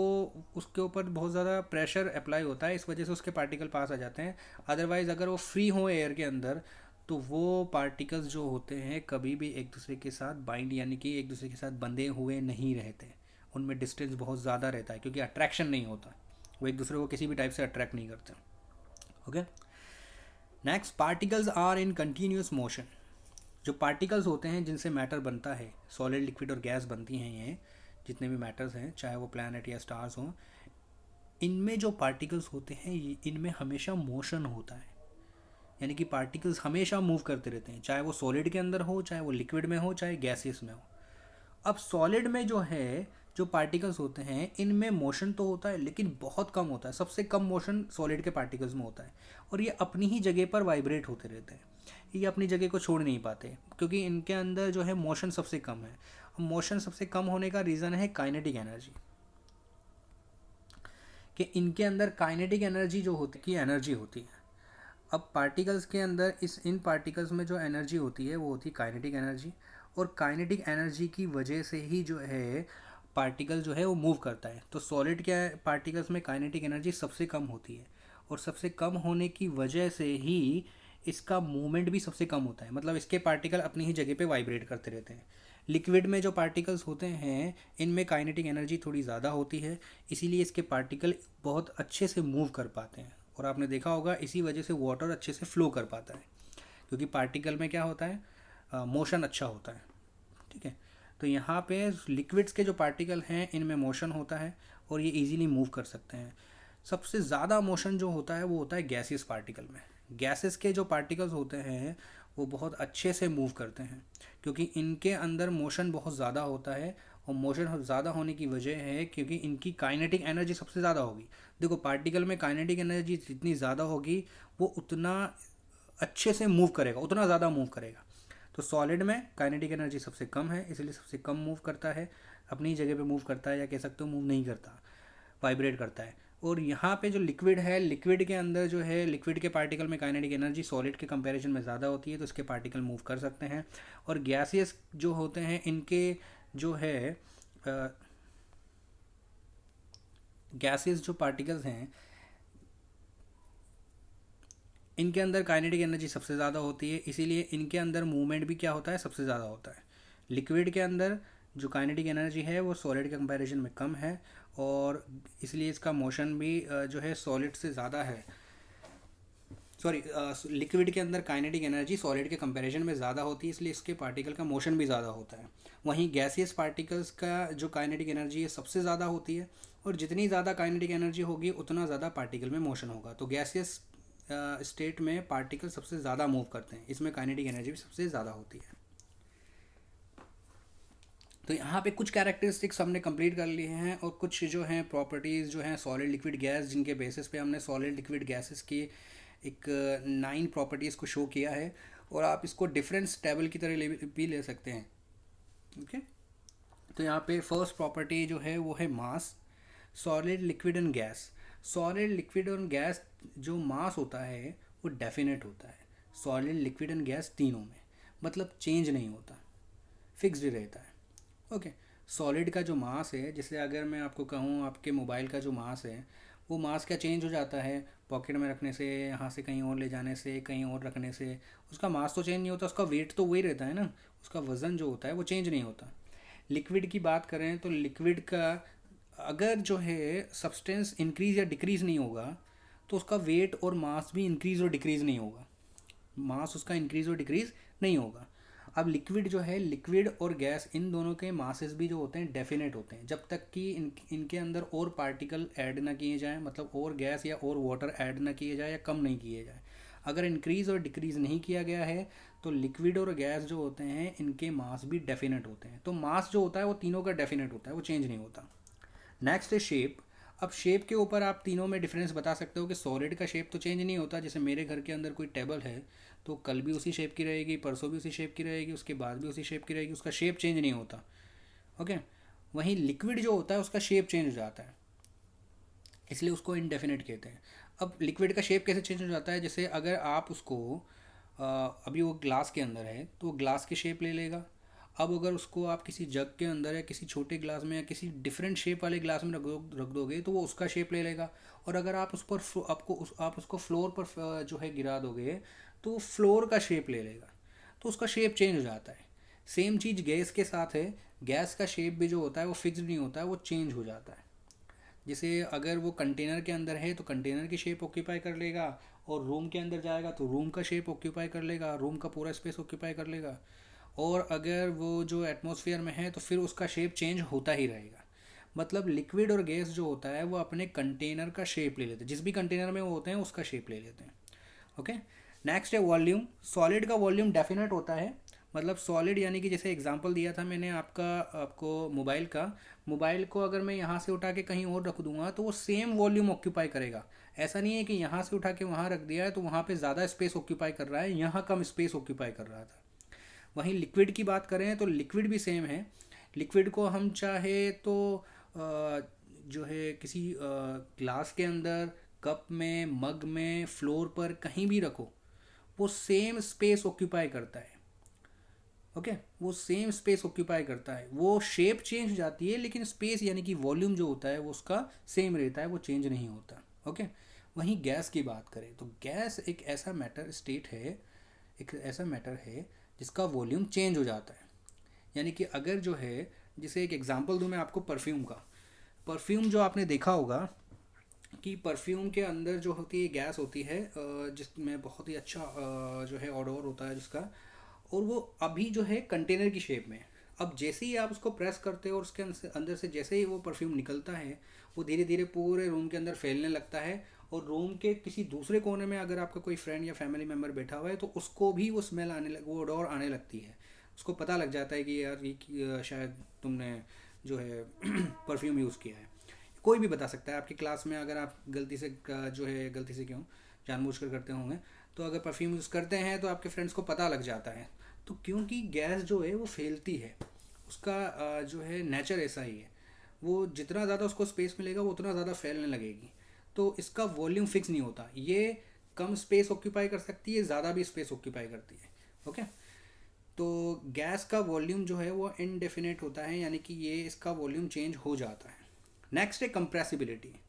S1: उसके ऊपर बहुत ज़्यादा प्रेशर अप्लाई होता है, इस वजह से उसके पार्टिकल पास आ जाते हैं। अदरवाइज़ अगर वो फ्री हो एयर के अंदर तो वो पार्टिकल्स जो होते हैं कभी भी एक दूसरे के साथ बाइंड यानी कि एक दूसरे के साथ बंधे हुए नहीं रहते, उनमें डिस्टेंस बहुत ज़्यादा रहता है क्योंकि अट्रैक्शन नहीं होता, वो एक दूसरे को किसी भी टाइप से अट्रैक्ट नहीं करते। Okay, next, particles are in continuous motion. जो पार्टिकल्स होते हैं जिनसे मैटर बनता है, सॉलिड लिक्विड और गैस बनती हैं, ये जितने भी मैटर्स हैं चाहे वो प्लैनेट या स्टार्स हों, इनमें जो पार्टिकल्स होते हैं इनमें हमेशा मोशन होता है, यानी कि पार्टिकल्स हमेशा मूव करते रहते हैं, चाहे वो सॉलिड के अंदर हो, चाहे वो लिक्विड में हो, चाहे गैसेस में हो। अब सॉलिड में जो है जो पार्टिकल्स होते हैं इनमें मोशन तो होता है लेकिन बहुत कम होता है, सबसे कम मोशन सॉलिड के पार्टिकल्स में होता है और ये अपनी ही जगह पर वाइब्रेट होते रहते हैं, ये अपनी जगह को छोड़ नहीं पाते क्योंकि इनके अंदर जो है मोशन सबसे कम है। मोशन सबसे कम होने का रीज़न है काइनेटिक एनर्जी, कि इनके अंदर काइनेटिक एनर्जी जो एनर्जी होती है। अब पार्टिकल्स के अंदर इन पार्टिकल्स में जो एनर्जी होती है वो होती है काइनेटिक एनर्जी, और काइनेटिक एनर्जी की वजह से ही जो है पार्टिकल जो है वो मूव करता है। तो सॉलिड के पार्टिकल्स में काइनेटिक एनर्जी सबसे कम होती है और सबसे कम होने की वजह से ही इसका मूवमेंट भी सबसे कम होता है, मतलब इसके पार्टिकल अपनी ही जगह पे वाइब्रेट करते रहते हैं। लिक्विड में जो पार्टिकल्स होते हैं इनमें काइनेटिक एनर्जी थोड़ी ज़्यादा होती है, इसीलिए इसके पार्टिकल बहुत अच्छे से मूव कर पाते हैं और आपने देखा होगा इसी वजह से वाटर अच्छे से फ्लो कर पाता है क्योंकि पार्टिकल में क्या होता है, मोशन अच्छा होता है। ठीक है, तो यहाँ पे लिक्विड्स के जो पार्टिकल हैं इनमें मोशन होता है और ये इजीली मूव कर सकते हैं। सबसे ज़्यादा मोशन जो होता है वो होता है गैसियस पार्टिकल में। गैसेस के जो पार्टिकल्स होते हैं वो बहुत अच्छे से मूव करते हैं क्योंकि इनके अंदर मोशन बहुत ज़्यादा होता है और मोशन ज़्यादा होने की वजह है क्योंकि इनकी काइनेटिक एनर्जी सबसे ज़्यादा होगी। देखो पार्टिकल में काइनेटिक एनर्जी जितनी ज़्यादा होगी वो उतना अच्छे से मूव करेगा, उतना ज़्यादा मूव करेगा। तो सॉलिड में काइनेटिक एनर्जी सबसे कम है, इसलिए सबसे कम मूव करता है, अपनी जगह पे मूव करता है, या कह सकते हो मूव नहीं करता, वाइब्रेट करता है। और यहाँ पे जो लिक्विड है, लिक्विड के अंदर जो है, लिक्विड के पार्टिकल में काइनेटिक एनर्जी सॉलिड के कंपैरिजन में ज़्यादा होती है, तो इसके पार्टिकल मूव कर सकते हैं। और गैसियस जो होते हैं इनके जो है गैसेस जो पार्टिकल्स हैं इनके अंदर काइनेटिक एनर्जी सबसे ज़्यादा होती है, इसीलिए इनके अंदर मूवमेंट भी क्या होता है, सबसे ज़्यादा होता है। लिक्विड के अंदर जो काइनेटिक एनर्जी है वो सॉलिड के कंपैरिजन में कम है, और इसलिए इसका मोशन भी जो है सॉलिड से ज़्यादा है। सॉरी, लिक्विड के अंदर काइनेटिक एनर्जी सॉलिड के कंपैरिजन में ज़्यादा होती है, इसलिए इसके पार्टिकल का मोशन भी ज़्यादा होता है। वहीं गैसियस पार्टिकल्स का जो काइनेटिक एनर्जी है सबसे ज़्यादा होती है, और जितनी ज़्यादा काइनेटिक एनर्जी होगी उतना ज़्यादा पार्टिकल में मोशन होगा। तो गैसियस स्टेट में पार्टिकल सबसे ज़्यादा मूव करते हैं, इसमें काइनेटिक एनर्जी भी सबसे ज़्यादा होती है। तो यहाँ पे कुछ कैरेक्टरिस्टिक्स हमने कंप्लीट कर लिए हैं, और कुछ जो हैं प्रॉपर्टीज़ जो हैं सॉलिड लिक्विड गैस, जिनके बेसिस पे हमने सॉलिड लिक्विड गैसेस की एक 9 प्रॉपर्टीज़ को शो किया है, और आप इसको डिफरेंस टेबल की तरह भी ले सकते हैं। ओके, तो यहाँ पे फर्स्ट प्रॉपर्टी जो है वो है mass. Solid liquid and gas, solid liquid और गैस जो मास होता है वो डेफिनेट होता है सॉलिड लिक्विड एंड गैस तीनों में, मतलब चेंज नहीं होता, फिक्स्ड रहता है। ओके, सॉलिड का जो मास है, जैसे अगर मैं आपको कहूँ आपके मोबाइल का जो मास है, वो मास क्या चेंज हो जाता है पॉकेट में रखने से, यहाँ से कहीं और ले जाने से, कहीं और रखने से, उसका मास तो चेंज नहीं होता, उसका वेट तो वही रहता है ना, उसका वज़न जो होता है वो चेंज नहीं होता। लिक्विड की बात करें तो लिक्विड का अगर जो है सब्सटेंस इंक्रीज़ या डिक्रीज़ नहीं होगा, तो उसका वेट और मास भी इंक्रीज़ और डिक्रीज़ नहीं होगा, मास उसका इंक्रीज़ और डिक्रीज़ नहीं होगा। अब लिक्विड जो है, लिक्विड और गैस, इन दोनों के मासेस भी जो होते हैं डेफिनेट होते हैं, जब तक कि इनके अंदर और पार्टिकल ऐड ना किए जाएँ, मतलब और गैस या और वाटर ऐड ना किए जाए या कम नहीं किए जाए। अगर इंक्रीज़ और डिक्रीज़ नहीं किया गया है तो लिक्विड और गैस जो होते हैं इनके मास भी डेफिनेट होते हैं। तो मास जो होता है वो तीनों का डेफिनेट होता है, वो चेंज नहीं होता। नेक्स्ट है शेप। अब शेप के ऊपर आप तीनों में डिफरेंस बता सकते हो कि सॉलिड का शेप तो चेंज नहीं होता, जैसे मेरे घर के अंदर कोई टेबल है तो कल भी उसी शेप की रहेगी, परसों भी उसी शेप की रहेगी, उसके बाद भी उसी शेप की रहेगी, उसका शेप चेंज नहीं होता। ओके, वहीं लिक्विड जो होता है उसका शेप चेंज हो जाता है, इसलिए उसको इनडेफिनेट कहते हैं। अब लिक्विड का शेप कैसे चेंज हो जाता है, जैसे अगर आप उसको अभी वो ग्लास के अंदर है तो वो ग्लास की शेप ले लेगा। अब अगर उसको आप किसी जग के अंदर या किसी छोटे ग्लास में या किसी डिफरेंट शेप वाले ग्लास में रख दोगे तो वो उसका शेप ले लेगा। और अगर आप उस पर आप उसको फ्लोर पर जो है गिरा दोगे तो वो फ्लोर का शेप ले लेगा, तो उसका शेप चेंज हो जाता है। सेम चीज़ गैस के साथ है, गैस का शेप भी जो होता है वो फिक्स्ड नहीं होता है, वो चेंज हो जाता है। जैसे अगर वो कंटेनर के अंदर है तो कंटेनर की शेप ऑक्यूपाई कर लेगा, और रूम के अंदर जाएगा तो रूम का शेप ऑक्यूपाई कर लेगा, रूम का पूरा स्पेस ऑक्यूपाई कर लेगा। और अगर वो जो एटमॉस्फेयर में है तो फिर उसका शेप चेंज होता ही रहेगा। मतलब लिक्विड और गैस जो होता है वो अपने कंटेनर का शेप ले लेते हैं, जिस भी कंटेनर में वो होते हैं उसका शेप ले लेते हैं। ओके, नेक्स्ट है वॉल्यूम। सॉलिड का वॉल्यूम डेफिनेट होता है, मतलब सॉलिड यानी कि जैसे एग्जांपल दिया था मैंने आपको मोबाइल का, मोबाइल को अगर मैं यहाँ से उठा के कहीं और रख दूंगा तो वो सेम वॉल्यूम ऑक्यूपाई करेगा। ऐसा नहीं है कि यहाँ से उठा के वहाँ रख दिया है तो वहाँ पे ज़्यादा स्पेस ऑक्यूपाई कर रहा है, यहाँ कम स्पेस ऑक्यूपाई कर रहा था। वहीं लिक्विड की बात करें तो लिक्विड भी सेम है। लिक्विड को हम चाहे तो जो है किसी ग्लास के अंदर, कप में, मग में, फ्लोर पर कहीं भी रखो, वो सेम स्पेस ऑक्यूपाई करता है। ओके, वो सेम स्पेस ऑक्यूपाई करता है, वो शेप चेंज हो जाती है लेकिन स्पेस यानी कि वॉल्यूम जो होता है वो उसका सेम रहता है, वो चेंज नहीं होता। ओके, वहीं गैस की बात करें तो गैस एक ऐसा मैटर स्टेट है, एक ऐसा मैटर है जिसका वॉल्यूम चेंज हो जाता है। यानी कि अगर जो है, जैसे एक एग्जांपल दूं मैं आपको परफ्यूम का। परफ्यूम जो आपने देखा होगा कि परफ्यूम के अंदर जो होती है गैस होती है जिसमें बहुत ही अच्छा जो है ऑडोर होता है जिसका, और वो अभी जो है कंटेनर की शेप में। अब जैसे ही आप उसको प्रेस करते हो और उसके अंदर से जैसे ही वो परफ्यूम निकलता है वो धीरे धीरे पूरे रूम के अंदर फैलने लगता है, और रूम के किसी दूसरे कोने में अगर आपका कोई फ्रेंड या फैमिली मेम्बर बैठा हुआ है तो उसको भी वो स्मेल वो ऑडोर आने लगती है। उसको पता लग जाता है कि यार ये शायद तुमने जो है परफ्यूम यूज़ किया है। कोई भी बता सकता है, आपकी क्लास में अगर आप गलती से जो है, गलती से क्यों, जानबूझकर करते होंगे, तो अगर परफ्यूम यूज़ करते हैं तो आपके फ्रेंड्स को पता लग जाता है। तो क्योंकि गैस जो है वो फैलती है, उसका जो है नेचर ऐसा ही है, वो जितना ज़्यादा उसको स्पेस मिलेगा वो उतना ज़्यादा फैलने लगेगी। तो इसका वॉल्यूम फिक्स नहीं होता, ये कम स्पेस ऑक्यूपाई कर सकती है, ज़्यादा भी स्पेस ऑक्यूपाई करती है। ओके। तो गैस का वॉल्यूम जो है वो इनडेफिनेट होता है, यानी कि ये इसका वॉल्यूम चेंज हो जाता है। नेक्स्ट है कंप्रेसिबिलिटी।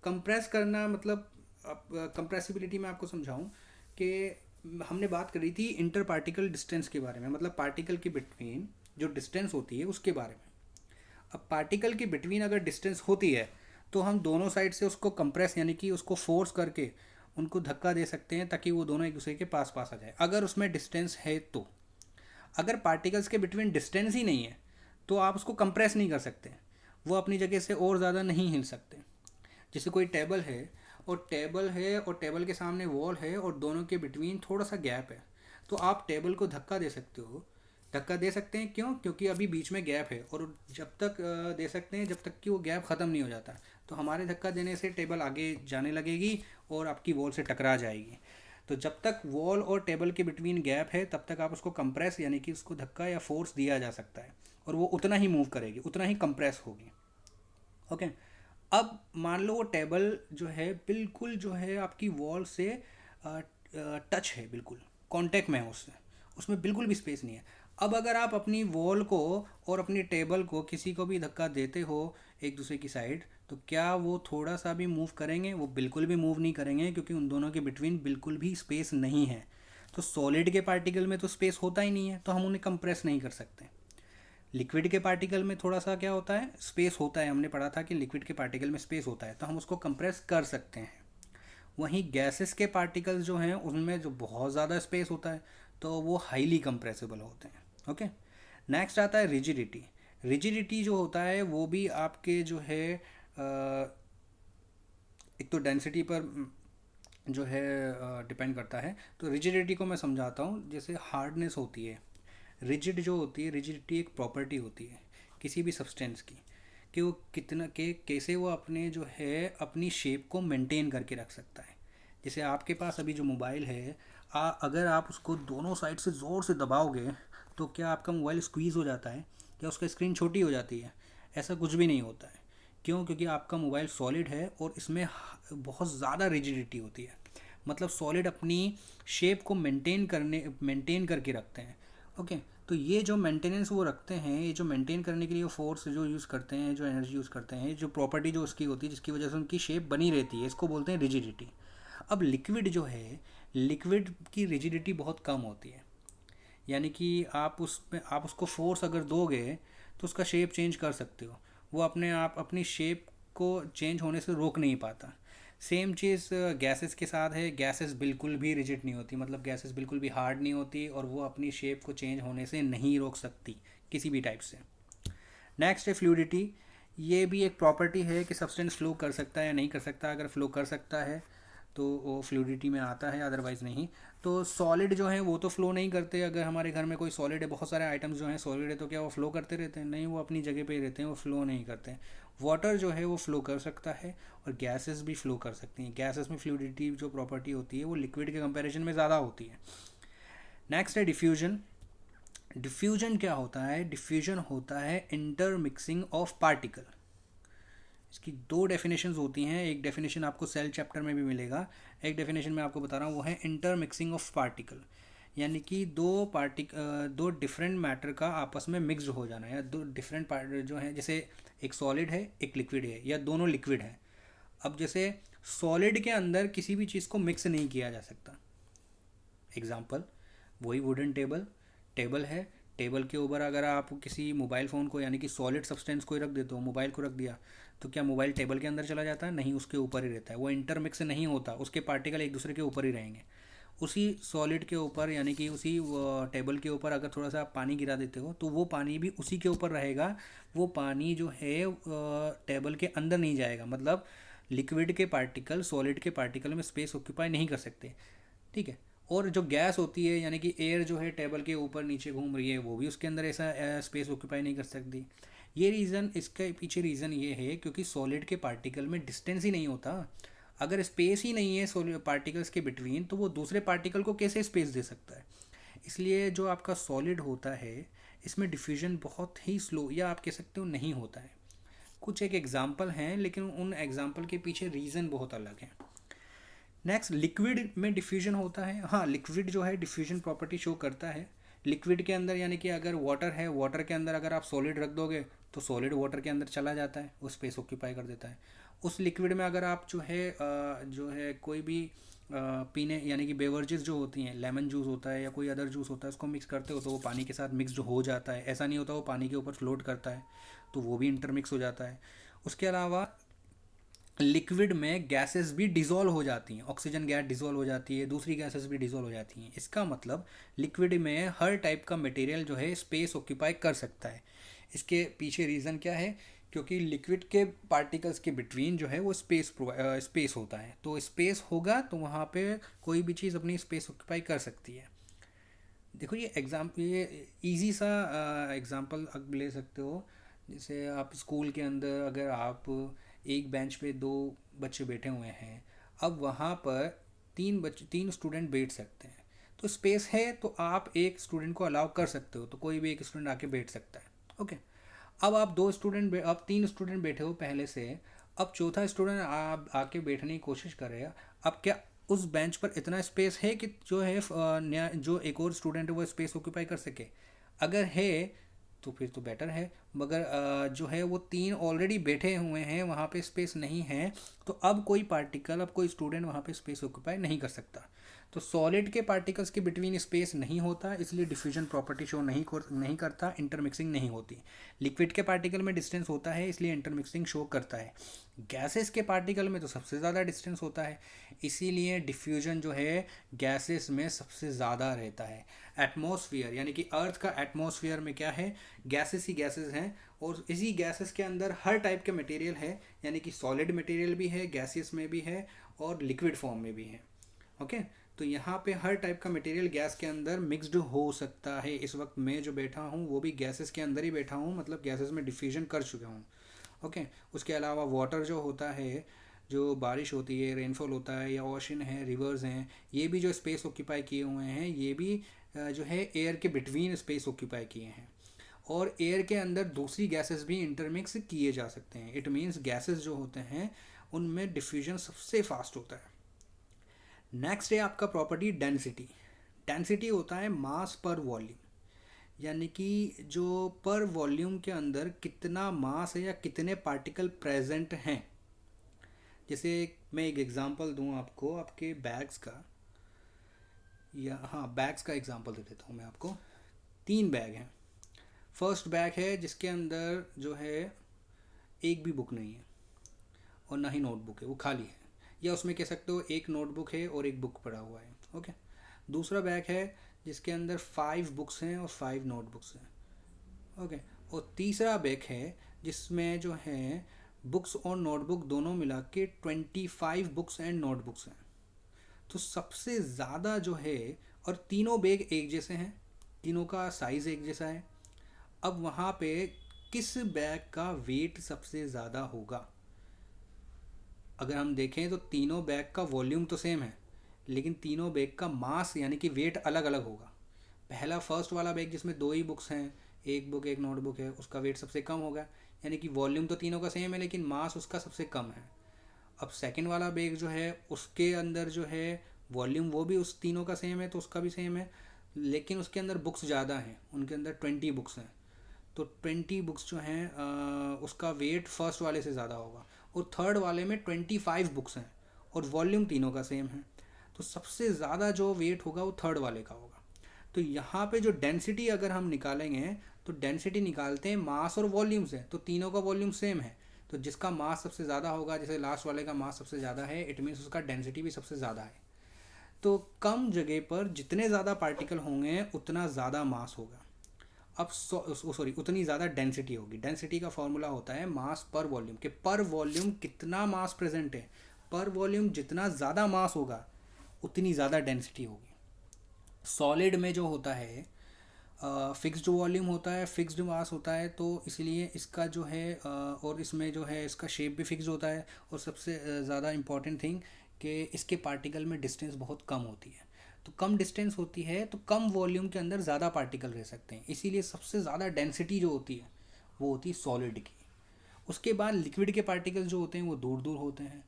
S1: कंप्रेस करना मतलब, अब कंप्रेसिबिलिटी में आपको समझाऊं कि हमने बात करी थी इंटर पार्टिकल डिस्टेंस के बारे में, मतलब पार्टिकल के बिटवीन जो डिस्टेंस होती है उसके बारे में। अब पार्टिकल के बिटवीन अगर डिस्टेंस होती है तो हम दोनों साइड से उसको कंप्रेस यानी कि उसको फोर्स करके उनको धक्का दे सकते हैं ताकि वो दोनों एक दूसरे के पास पास आ जाए, अगर उसमें डिस्टेंस है तो। अगर पार्टिकल्स के बिटवीन डिस्टेंस ही नहीं है तो आप उसको कंप्रेस नहीं कर सकते, वो अपनी जगह से और ज़्यादा नहीं हिल सकते। जैसे कोई टेबल के सामने वॉल है और दोनों के बिटवीन थोड़ा सा गैप है, तो आप टेबल को धक्का दे सकते हो। धक्का दे सकते हैं क्यों? क्योंकि अभी बीच में गैप है, और जब तक दे सकते हैं जब तक कि वो गैप ख़त्म नहीं हो जाता। तो हमारे धक्का देने से टेबल आगे जाने लगेगी और आपकी वॉल से टकरा जाएगी। तो जब तक वॉल और टेबल के बिटवीन गैप है तब तक आप उसको कंप्रेस यानी कि उसको धक्का या फोर्स दिया जा सकता है, और वो उतना ही मूव करेगी, उतना ही कंप्रेस होगी। ओके। अब मान लो वो टेबल जो है बिल्कुल जो है आपकी वॉल से टच है, बिल्कुल कांटेक्ट में है उससे, उसमें बिल्कुल भी स्पेस नहीं है। अब अगर आप अपनी वॉल को और अपनी टेबल को किसी को भी धक्का देते हो एक दूसरे की साइड, तो क्या वो थोड़ा सा भी मूव करेंगे? वो बिल्कुल भी मूव नहीं करेंगे, क्योंकि उन दोनों के बिटवीन बिल्कुल भी स्पेस नहीं है। तो सॉलिड के पार्टिकल में तो स्पेस होता ही नहीं है, तो हम उन्हें कंप्रेस नहीं कर सकते। लिक्विड के पार्टिकल में थोड़ा सा क्या होता है, स्पेस होता है, हमने पढ़ा था कि लिक्विड के पार्टिकल में स्पेस होता है, तो हम उसको कंप्रेस कर सकते हैं। वहीं गैसेस के पार्टिकल्स जो हैं उनमें जो बहुत ज़्यादा स्पेस होता है, तो वो हाईली कंप्रेसिबल होते हैं। ओके। नेक्स्ट आता है रिजिडिटी। रिजिडिटी जो होता है वो भी आपके जो है एक तो डेंसिटी पर जो है डिपेंड करता है। तो रिजिडिटी को मैं समझाता हूँ। जैसे हार्डनेस होती है, रिजिड जो होती है, रिजिडिटी एक प्रॉपर्टी होती है किसी भी सब्सटेंस की, कि वो कितना के कैसे वो अपने जो है अपनी शेप को मेंटेन करके रख सकता है। जैसे आपके पास अभी जो मोबाइल है, अगर आप उसको दोनों साइड से ज़ोर से दबाओगे तो क्या आपका मोबाइल स्क्वीज़ हो जाता है? क्या उसका स्क्रीन छोटी हो जाती है? ऐसा कुछ भी नहीं होता है। क्यों? क्योंकि आपका मोबाइल सॉलिड है और इसमें बहुत ज़्यादा रिजिडिटी होती है। मतलब सॉलिड अपनी शेप को मेंटेन करके रखते हैं। ओके। तो ये जो मेंटेनेंस वो रखते हैं, ये जो मेंटेन करने के लिए फोर्स जो यूज़ करते हैं, जो एनर्जी यूज़ करते हैं, जो प्रॉपर्टी जो उसकी होती है जिसकी वजह से उनकी शेप बनी रहती है, इसको बोलते हैं रिजिडिटी। अब लिक्विड जो है, लिक्विड की रिजिडिटी बहुत कम होती है, यानी कि आप उसको फोर्स अगर दोगे तो उसका शेप चेंज कर सकते हो, वो अपने आप अपनी शेप को चेंज होने से रोक नहीं पाता। सेम चीज़ गैसेस के साथ है। गैसेस बिल्कुल भी रिजिड नहीं होती, मतलब गैसेस बिल्कुल भी हार्ड नहीं होती, और वो अपनी शेप को चेंज होने से नहीं रोक सकती किसी भी टाइप से। नेक्स्ट है फ्लूइडिटी। ये भी एक प्रॉपर्टी है कि सब्सटेंस फ्लो कर सकता है या नहीं कर सकता। अगर फ्लो कर सकता है तो वो फ्लूइडिटी में आता है, अदरवाइज़ नहीं। तो सॉलिड जो है वो तो फ्लो नहीं करते। अगर हमारे घर में कोई सॉलिड है, बहुत सारे आइटम्स जो हैं सॉलिड है, तो क्या वो फ्लो करते रहते हैं? नहीं, वो अपनी जगह पे ही रहते हैं, वो फ्लो नहीं करते। वाटर जो है वो फ्लो कर सकता है, और गैसेस भी फ्लो कर सकती हैं। गैसेस में फ्लूइडिटी जो प्रॉपर्टी होती है वो लिक्विड के कंपैरिजन में ज़्यादा होती है। नेक्स्ट है डिफ्यूजन। डिफ्यूजन क्या होता है? डिफ्यूजन होता है इंटरमिक्सिंग ऑफ पार्टिकल। इसकी दो डेफिनेशंस होती हैं। एक डेफिनेशन आपको सेल चैप्टर में भी मिलेगा, एक डेफिनेशन मैं आपको बता रहा हूँ, वो है इंटरमिक्सिंग ऑफ पार्टिकल। यानी कि दो डिफरेंट मैटर का आपस में मिक्स हो जाना, या दो डिफरेंट पार्ट जो हैं, जैसे एक सॉलिड है एक लिक्विड है, या दोनों लिक्विड हैं। अब जैसे सॉलिड के अंदर किसी भी चीज़ को मिक्स नहीं किया जा सकता। एग्जाम्पल, वही वुडन टेबल। टेबल है, टेबल के ऊपर अगर आप किसी मोबाइल फ़ोन को यानी कि सॉलिड सब्सटेंस को ही रख देते हो, मोबाइल को रख दिया, तो क्या मोबाइल टेबल के अंदर चला जाता है? नहीं, उसके ऊपर ही रहता है। वो इंटरमिक्स नहीं होता, उसके पार्टिकल एक दूसरे के ऊपर ही रहेंगे। उसी सॉलिड के ऊपर यानी कि उसी टेबल के ऊपर अगर थोड़ा सा आप पानी गिरा देते हो तो वो पानी भी उसी के ऊपर रहेगा। वो पानी जो है टेबल के अंदर नहीं जाएगा। मतलब लिक्विड के पार्टिकल सॉलिड के पार्टिकल में स्पेस ऑक्यूपाई नहीं कर सकते। ठीक है। और जो गैस होती है यानी कि एयर जो है टेबल के ऊपर नीचे घूम रही है, वो भी उसके अंदर ऐसा स्पेस ऑक्यूपाई नहीं कर सकती। ये रीज़न, इसके पीछे रीज़न ये है क्योंकि सॉलिड के पार्टिकल में डिस्टेंस ही नहीं होता। अगर स्पेस ही नहीं है सॉलिड पार्टिकल्स के बिटवीन, तो वो दूसरे पार्टिकल को कैसे स्पेस दे सकता है? इसलिए जो आपका सॉलिड होता है इसमें डिफ्यूजन बहुत ही स्लो या आप कह सकते हो नहीं होता है। कुछ एक एग्जांपल हैं लेकिन उन एग्जांपल के पीछे रीज़न बहुत अलग है। नेक्स्ट, लिक्विड में डिफ्यूजन होता है। हाँ, लिक्विड जो है डिफ्यूजन प्रॉपर्टी शो करता है। लिक्विड के अंदर यानी कि अगर वाटर है, वाटर के अंदर अगर आप सॉलिड रख दोगे तो सॉलिड वाटर के अंदर चला जाता है, वो स्पेस ऑक्यूपाई कर देता है। उस लिक्विड में अगर आप जो है कोई भी पीने यानी कि बेवरेजेस जो होती हैं, लेमन जूस होता है या कोई अदर जूस होता है, उसको मिक्स करते हो तो वो पानी के साथ मिक्स हो जाता है। ऐसा नहीं होता वो पानी के ऊपर फ्लोट करता है, तो वो भी इंटरमिक्स हो जाता है। उसके अलावा लिक्विड में गैसेस भी डिज़ोल्व हो जाती हैं, ऑक्सीजन गैस डिज़ोल्व हो जाती है, दूसरी गैसेस भी डिज़ोल्व हो जाती हैं। इसका मतलब लिक्विड में हर टाइप का मटेरियल जो है स्पेस ऑक्यूपाई कर सकता है। इसके पीछे रीज़न क्या है? क्योंकि लिक्विड के पार्टिकल्स के बिटवीन जो है वो स्पेस होता है, तो स्पेस होगा तो वहाँ पे कोई भी चीज़ अपनी स्पेस ऑक्यूपाई कर सकती है। देखो ये इजी सा एग्जांपल आप ले सकते हो। जैसे आप स्कूल के अंदर अगर आप एक बेंच पे दो बच्चे बैठे हुए हैं, अब वहाँ पर तीन स्टूडेंट बैठ सकते हैं, तो स्पेस है तो आप एक स्टूडेंट को अलाउ कर सकते हो, तो कोई भी एक स्टूडेंट आके बैठ सकता है। ओके, अब तीन स्टूडेंट बैठे हो पहले से, अब चौथा स्टूडेंट आप आके बैठने की कोशिश करेगा। अब क्या उस बेंच पर इतना स्पेस है कि जो है जो एक और स्टूडेंट है वो स्पेस ऑक्यूपाई कर सके? अगर है तो फिर तो बेटर है, मगर जो है वो तीन ऑलरेडी बैठे हुए हैं, वहाँ पे स्पेस नहीं है, तो अब कोई स्टूडेंट वहाँ पे स्पेस ऑक्यूपाई नहीं कर सकता। तो सॉलिड के पार्टिकल्स के बिटवीन स्पेस नहीं होता, इसलिए डिफ्यूजन प्रॉपर्टी शो नहीं करता, इंटरमिक्सिंग नहीं होती। लिक्विड के पार्टिकल में डिस्टेंस होता है, इसलिए इंटरमिक्सिंग शो करता है। गैसेस के पार्टिकल में तो सबसे ज़्यादा डिस्टेंस होता है, इसीलिए डिफ्यूजन जो है गैसेस में सबसे ज़्यादा रहता है। एटमॉस्फेयर यानी कि अर्थ का एटमॉस्फेयर में क्या है? गैसेस ही गैसेस हैं, और इसी गैसेस के अंदर हर टाइप के मटेरियल है, यानी कि सॉलिड मटेरियल भी है, गैसेस में भी है और लिक्विड फॉर्म में भी है। ओके, तो यहाँ पे हर टाइप का मटेरियल गैस के अंदर मिक्स्ड हो सकता है। इस वक्त मैं जो बैठा हूँ वो भी गैसेस के अंदर ही बैठा हूँ, मतलब गैसेस में डिफ्यूजन कर चुका हूँ। ओके, उसके अलावा वाटर जो होता है, जो बारिश होती है, रेनफॉल होता है, या ओशन है, रिवर्स हैं, ये भी जो स्पेस ऑक्यूपाई किए हुए हैं, ये भी जो है एयर के बिटवीन स्पेस ऑक्यूपाई किए हैं। और एयर के अंदर दूसरी गैसेस भी इंटरमिक्स किए जा सकते हैं। इट मीन्स गैसेस जो होते हैं उनमें डिफ्यूजन सबसे फास्ट होता है। नेक्स्ट है आपका प्रॉपर्टी डेंसिटी। डेंसिटी होता है मास पर वॉल्यूम, यानी कि जो पर वॉल्यूम के अंदर कितना मास है या कितने पार्टिकल प्रेजेंट हैं। जैसे मैं एक एग्जांपल दूं आपको आपके बैग्स का, या हाँ बैग्स का एग्जांपल दे देता हूँ मैं आपको। 3 बैग हैं। फर्स्ट बैग है जिसके अंदर जो है एक भी बुक नहीं है और ना ही नोटबुक है, वो खाली है, या उसमें कह सकते हो एक नोटबुक है और एक बुक पड़ा हुआ है। ओके, दूसरा बैग है जिसके अंदर 5 बुक्स हैं और 5 नोटबुक्स हैं। ओके, और तीसरा बैग है जिसमें जो है बुक्स और नोटबुक दोनों मिला के 25 बुक्स एंड नोटबुक्स हैं। तो सबसे ज़्यादा जो है, और तीनों बैग एक जैसे हैं, तीनों का साइज़ एक जैसा है। अब वहाँ पे किस बैग का वेट सबसे ज़्यादा होगा? अगर हम देखें तो तीनों बैग का वॉल्यूम तो सेम है, लेकिन तीनों बैग का मास यानी कि वेट अलग अलग होगा। पहला फर्स्ट वाला बैग जिसमें 2 ही बुक्स हैं, एक बुक एक नोटबुक है, उसका वेट सबसे कम होगा, यानी कि वॉल्यूम तो तीनों का सेम है लेकिन मास उसका सबसे कम है। अब सेकंड वाला बैग जो है उसके अंदर जो है वॉल्यूम वो भी उस तीनों का सेम है, तो उसका भी सेम है, लेकिन उसके अंदर बुक्स ज़्यादा हैं, उनके अंदर 20 बुक्स हैं, तो 20 बुक्स जो हैं उसका वेट फर्स्ट वाले से ज़्यादा होगा। और थर्ड वाले में 25 बुक्स हैं और वॉल्यूम तीनों का सेम है, तो सबसे ज़्यादा जो वेट होगा वो थर्ड वाले का होगा। तो यहाँ पे जो डेंसिटी अगर हम निकालेंगे तो डेंसिटी निकालते हैं मास और वॉल्यूम से, तो तीनों का वॉल्यूम सेम है, तो जिसका मास सबसे ज़्यादा होगा, जैसे लास्ट वाले का मास सबसे ज़्यादा है, इट मीन्स उसका डेंसिटी भी सबसे ज़्यादा है। तो कम जगह पर जितने ज़्यादा पार्टिकल होंगे उतना ज़्यादा मास होगा। अब उतनी ज़्यादा डेंसिटी होगी। डेंसिटी का फॉर्मूला होता है मास पर वॉल्यूम, कि पर वॉल्यूम कितना मास प्रेजेंट है, पर वॉल्यूम जितना ज़्यादा मास होगा उतनी ज़्यादा डेंसिटी होगी। सॉलिड में जो होता है फिक्स्ड वॉल्यूम होता है, फिक्स्ड मास होता है, तो इसलिए इसका जो है और इसमें जो है इसका शेप भी फिक्स्ड होता है, और सबसे ज़्यादा इम्पॉर्टेंट थिंग कि इसके पार्टिकल में डिस्टेंस बहुत कम होती है। तो कम डिस्टेंस होती है तो कम वॉल्यूम के अंदर ज़्यादा पार्टिकल रह सकते हैं, इसीलिए सबसे ज़्यादा डेंसिटी जो होती है वो होती है सॉलिड की। उसके बाद लिक्विड के पार्टिकल जो होते हैं वो दूर दूर होते हैं,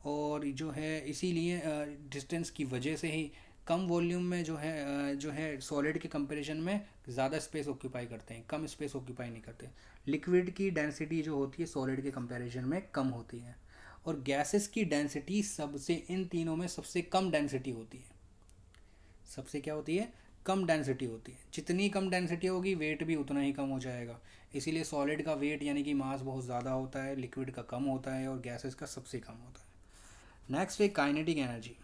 S1: और जो है इसीलिए डिस्टेंस की वजह से ही कम वॉल्यूम में जो है सॉलिड के कंपैरिजन में ज़्यादा स्पेस ऑक्यूपाई करते हैं, कम स्पेस ऑक्यूपाई नहीं करते। लिक्विड की डेंसिटी जो होती है सॉलिड के कंपैरिजन में कम होती है, और गैसेस की डेंसिटी सबसे इन तीनों में सबसे कम डेंसिटी होती है। सबसे क्या होती है? कम डेंसिटी होती है। जितनी कम डेंसिटी होगी वेट भी उतना ही कम हो जाएगा, इसीलिए सॉलिड का वेट यानी कि मास बहुत ज़्यादा होता है, लिक्विड का कम होता है, और गैसेस का सबसे कम होता है। नेक्स्ट है काइनेटिक एनर्जी।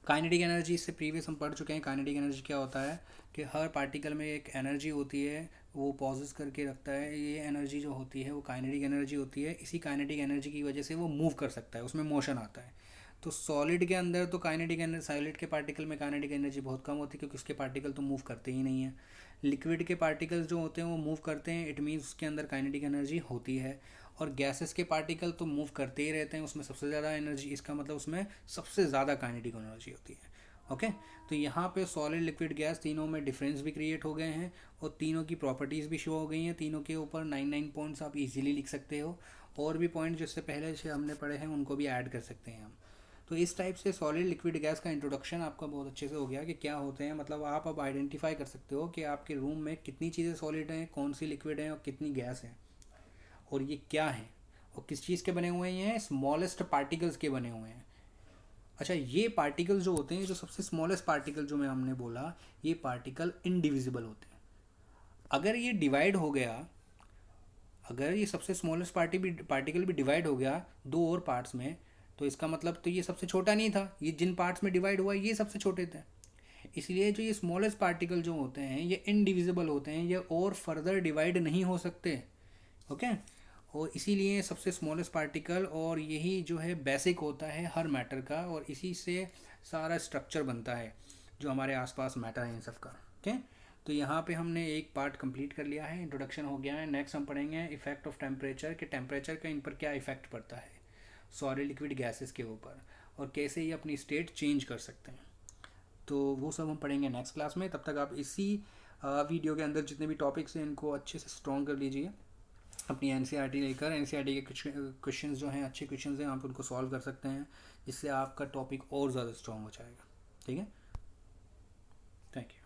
S1: काइनेटिक एनर्जी इससे प्रीवियस हम पढ़ चुके हैं। काइनेटिक एनर्जी क्या होता है कि हर पार्टिकल में एक एनर्जी होती है, वो पॉजेस करके रखता है। ये एनर्जी जो होती है वो काइनेटिक एनर्जी होती है। इसी काइनेटिक एनर्जी की वजह से वो मूव कर सकता है, उसमें मोशन आता है। तो सॉलिड के अंदर तो काइनेटिक एनर्जी, सॉलिड के पार्टिकल में काइनेटिक एनर्जी बहुत कम होती है, क्योंकि उसके पार्टिकल तो मूव करते ही नहीं है। लिक्विड के पार्टिकल्स जो होते हैं वो मूव करते हैं, इट मीन्स उसके अंदर काइनेटिक एनर्जी होती है। और गैसेस के पार्टिकल तो मूव करते ही रहते हैं, उसमें सबसे ज़्यादा एनर्जी, इसका मतलब उसमें सबसे ज़्यादा काइनेटिक एनर्जी होती है। ओके, तो यहाँ पे सॉलिड लिक्विड गैस तीनों में डिफरेंस भी क्रिएट हो गए हैं, और तीनों की प्रॉपर्टीज़ भी शो हो गई हैं। तीनों के ऊपर 9 पॉइंट्स आप इजीली लिख सकते हो, और भी पॉइंट जिससे पहले से हमने पढ़े हैं उनको भी ऐड कर सकते हैं हम। तो इस टाइप से सॉलिड लिक्विड गैस का इंट्रोडक्शन आपका बहुत अच्छे से हो गया कि क्या होते हैं। मतलब आप अब आइडेंटिफाई कर सकते हो कि आपके रूम में कितनी चीज़ें सॉलिड हैं, कौन सी लिक्विड हैं, और कितनी गैस है, और ये क्या है, और किस चीज़ के बने हुए हैं। स्मॉलेस्ट पार्टिकल्स के बने हुए हैं। अच्छा, ये पार्टिकल जो होते हैं, जो सबसे स्मॉलेस्ट पार्टिकल जो मैं हमने बोला, ये पार्टिकल इनडिविजिबल होते हैं। अगर ये डिवाइड हो गया, अगर ये सबसे स्मॉलेस्ट पार्टिकल भी डिवाइड हो गया दो और पार्ट्स में, तो इसका मतलब तो ये सबसे छोटा नहीं था। ये जिन पार्ट्स में डिवाइड हुआ ये सबसे छोटे थे। इसलिए जो ये स्मॉलेस्ट पार्टिकल जो होते हैं ये इनडिविजिबल होते हैं, ये और फर्दर डिवाइड नहीं हो सकते। ओके, और इसीलिए सबसे स्मॉलेस्ट पार्टिकल, और यही जो है बेसिक होता है हर मैटर का, और इसी से सारा स्ट्रक्चर बनता है जो हमारे आसपास मैटर है इन सब का। ओके, तो यहाँ पे हमने एक पार्ट कंप्लीट कर लिया है, इंट्रोडक्शन हो गया है। नेक्स्ट हम पढ़ेंगे इफेक्ट ऑफ टेम्परेचर, कि टेम्परेचर का इन पर क्या इफेक्ट पड़ता है सॉलिड लिक्विड गैसेस के ऊपर, और कैसे ये अपनी स्टेट चेंज कर सकते हैं। तो वो सब हम पढ़ेंगे नेक्स्ट क्लास में। तब तक आप इसी वीडियो के अंदर जितने भी टॉपिक्स हैं इनको अच्छे से स्ट्रॉन्ग कर लीजिए। अपनी एनसीईआरटी लेकर एनसीईआरटी के कुछ क्वेश्चंस जो हैं अच्छे क्वेश्चंस हैं, आप उनको सॉल्व कर सकते हैं, जिससे आपका टॉपिक और ज़्यादा स्ट्रॉन्ग हो जाएगा। ठीक है, थैंक यू।